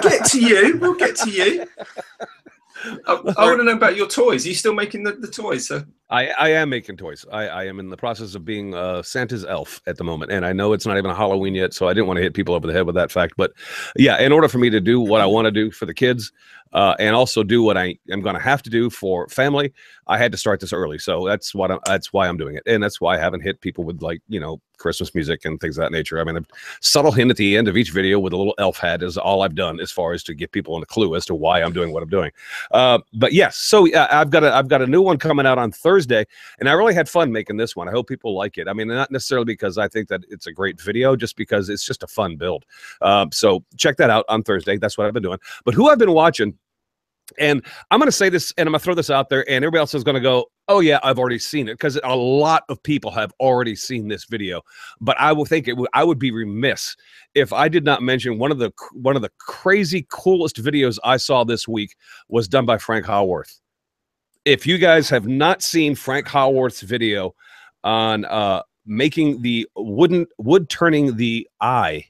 get to you. We'll get to you. I want to know about your toys. Are you still making the toys? Sir? I am making toys. I am in the process of being Santa's elf at the moment, and I know it's not even a Halloween yet, so I didn't want to hit people over the head with that fact. But yeah, in order for me to do what I want to do for the kids, and also do what I am going to have to do for family, I had to start this early. So that's why I'm doing it, and that's why I haven't hit people with, like, Christmas music and things of that nature. I mean, a subtle hint at the end of each video with a little elf hat is all I've done as far as to give people a clue as to why I'm doing what I'm doing. But yes, so I've got a new one coming out on Thursday, and I really had fun making this one. I hope people like it. I mean, not necessarily because I think that it's a great video, just because it's just a fun build. So check that out on Thursday. That's what I've been doing. But who I've been watching, and I'm going to say this, and I'm going to throw this out there, and everybody else is going to go, oh yeah, I've already seen it, because a lot of people have already seen this video. But I will think I would be remiss if I did not mention one of the crazy coolest videos I saw this week was done by Frank Haworth. If you guys have not seen Frank Haworth's video on making the wood turning the eye,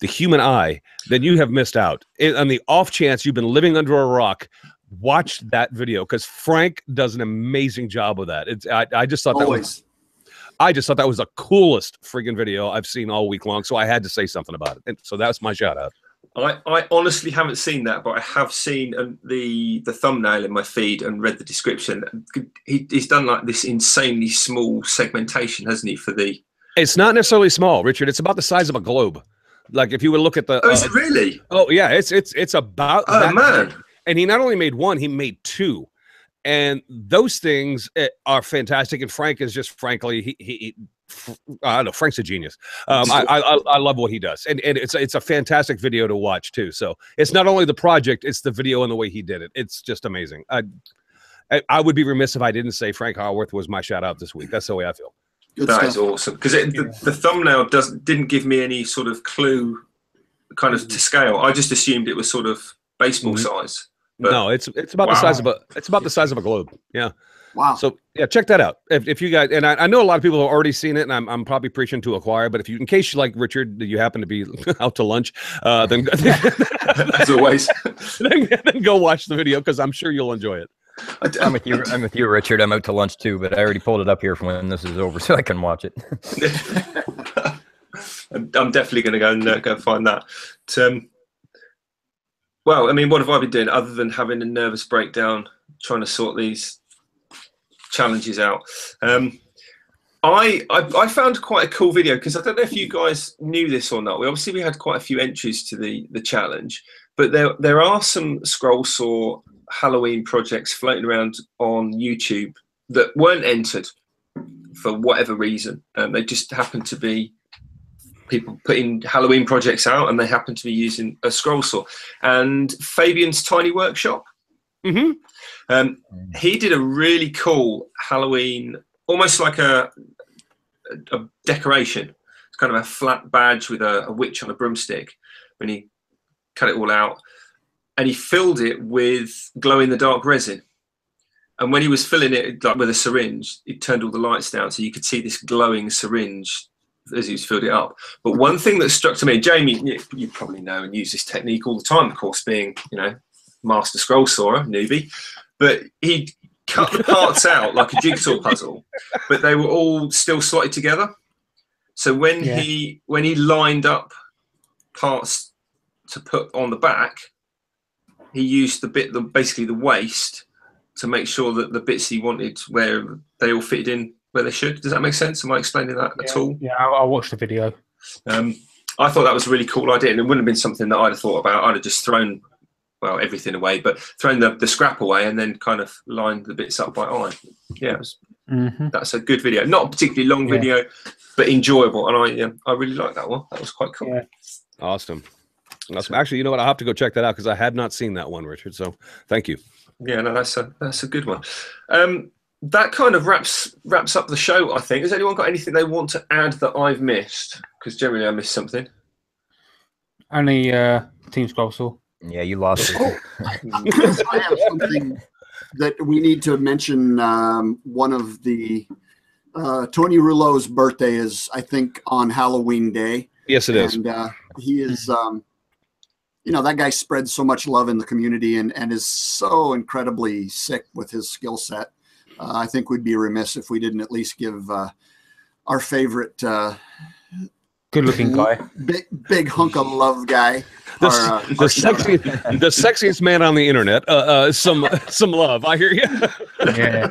the human eye, then you have missed out. On the off chance you've been living under a rock, watch that video, because Frank does an amazing job of that. I just thought that was the coolest friggin' video I've seen all week long. So I had to say something about it. And so that's my shout out. I honestly haven't seen that, but I have seen the thumbnail in my feed and read the description. He's done like this insanely small segmentation, hasn't he? It's not necessarily small, Richard. It's about the size of a globe. Like if you would look at the. Oh, is it really? Oh yeah, it's about. Oh that man! Big. And he not only made one, he made two, and those things are fantastic. And Frank is just, frankly, I don't know. Frank's a genius. I love what he does, and it's a fantastic video to watch too. So it's not only the project, it's the video and the way he did it. It's just amazing. I would be remiss if I didn't say Frank Haworth was my shout out this week. That's the way I feel. That is awesome, because the thumbnail didn't give me any sort of clue, kind of to scale. I just assumed it was sort of baseball size. But no, it's about the size of a globe. Yeah. Wow. So yeah, check that out. If you guys, and I know a lot of people have already seen it, and I'm probably preaching to a choir, but if you, in case you like Richard, you happen to be out to lunch, then as always, then go watch the video because I'm sure you'll enjoy it. I'm with you, Richard. I'm out to lunch too, but I already pulled it up here for when this is over, so I can watch it. I'm definitely going to go and go find that. Well, I mean, what have I been doing other than having a nervous breakdown trying to sort these challenges out? I found quite a cool video because I don't know if you guys knew this or not. We had quite a few entries to the challenge, but there are some scroll saw Halloween projects floating around on YouTube that weren't entered for whatever reason. They just happened to be people putting Halloween projects out, and they happen to be using a scroll saw. And Fabian's Tiny Workshop, he did a really cool Halloween, almost like a decoration. It's kind of a flat badge with a witch on a broomstick. When he cut it all out, and he filled it with glow-in-the-dark resin. And when he was filling it like with a syringe, he turned all the lights down so you could see this glowing syringe as he's filled it up. But one thing that struck to me, Jamie, you probably know and use this technique all the time, of course, being, master scroll sawer, newbie, but he cut the parts out like a jigsaw puzzle, but they were all still slotted together. So when he lined up parts to put on the back, he used basically the waste to make sure that the bits he wanted where they all fitted in where they should. Does that make sense? Am I explaining that at all? Yeah, I watched the video. I thought that was a really cool idea, and it wouldn't have been something that I'd have thought about. I'd have just thrown, everything away, but thrown the scrap away and then kind of lined the bits up by eye. Yeah, that's a good video. Not a particularly long video, but enjoyable, and I really like that one. That was quite cool. Yeah. Awesome. Actually, you know what? I'll have to go check that out because I had not seen that one, Richard. So thank you. Yeah, no, that's a good one. That kind of wraps up the show, I think. Has anyone got anything they want to add that I've missed? Because generally I missed something. Only Team Scroll Saw. Yeah, you lost it. I have something that we need to mention. One of the Tony Rouleau's birthday is, I think, on Halloween Day. Yes, it is. And he is, that guy spreads so much love in the community and is so incredibly sick with his skill set. I think we'd be remiss if we didn't at least give our favorite good-looking guy, big hunk of love guy, the sexiest man on the internet. Some love. I hear you. Yeah,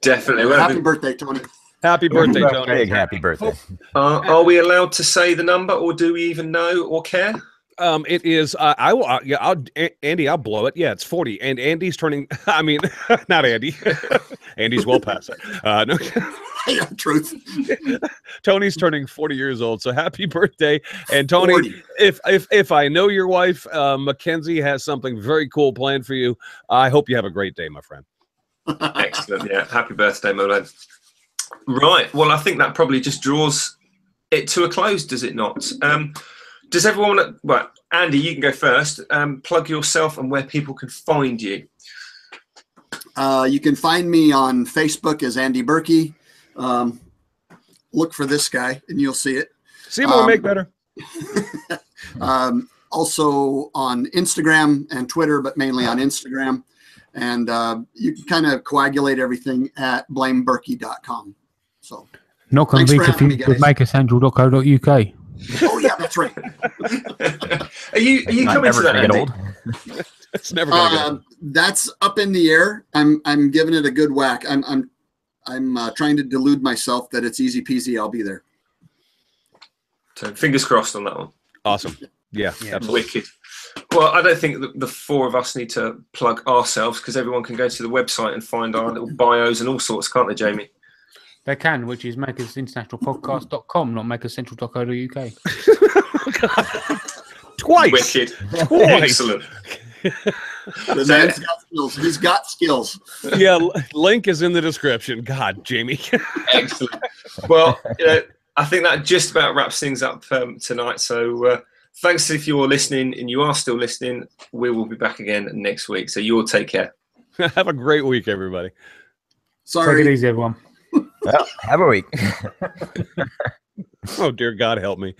definitely. Well, happy birthday, Tony. Happy birthday, Tony. Big happy birthday. Are we allowed to say the number, or do we even know or care? It is. Andy, I'll blow it. Yeah, it's 40, and Andy's turning. I mean, not Andy. Andy's well past it. No. Yeah, truth. Tony's turning 40 years old, so happy birthday! And Tony, 40. if I know your wife, Mackenzie has something very cool planned for you. I hope you have a great day, my friend. Excellent. Yeah, happy birthday, my lad. Right. Well, I think that probably just draws it to a close, does it not? Does everyone want to, well, Andy, you can go first. Plug yourself and where people can find you. You can find me on Facebook as Andy Berkey. Look for this guy and you'll see it. See him make better. Also on Instagram and Twitter, but mainly on Instagram. And you can kind of coagulate everything at blameberkey.com. So not going to be confused with makercentral.co.uk. Oh yeah, that's right. Are you coming to that, Andy? It's never gonna go. That's up in the air. I'm giving it a good whack. I'm trying to delude myself that it's easy peasy. I'll be there. So fingers crossed on that one. Awesome. Yeah, absolutely. Wicked. Well, I don't think that the four of us need to plug ourselves because everyone can go to the website and find our little bios and all sorts, can't they, Jamie? They can, which is makersinternationalpodcast.com, not makercentral.co.uk. Twice. Wicked. Twice. Excellent. The man's got skills. He's got skills. Yeah, link is in the description. God, Jamie. Excellent. Well, I think that just about wraps things up tonight. So thanks if you're listening, and you are still listening. We will be back again next week. So you all take care. Have a great week, everybody. Sorry. Take it easy, everyone. Well, have a week. Oh, dear God, help me.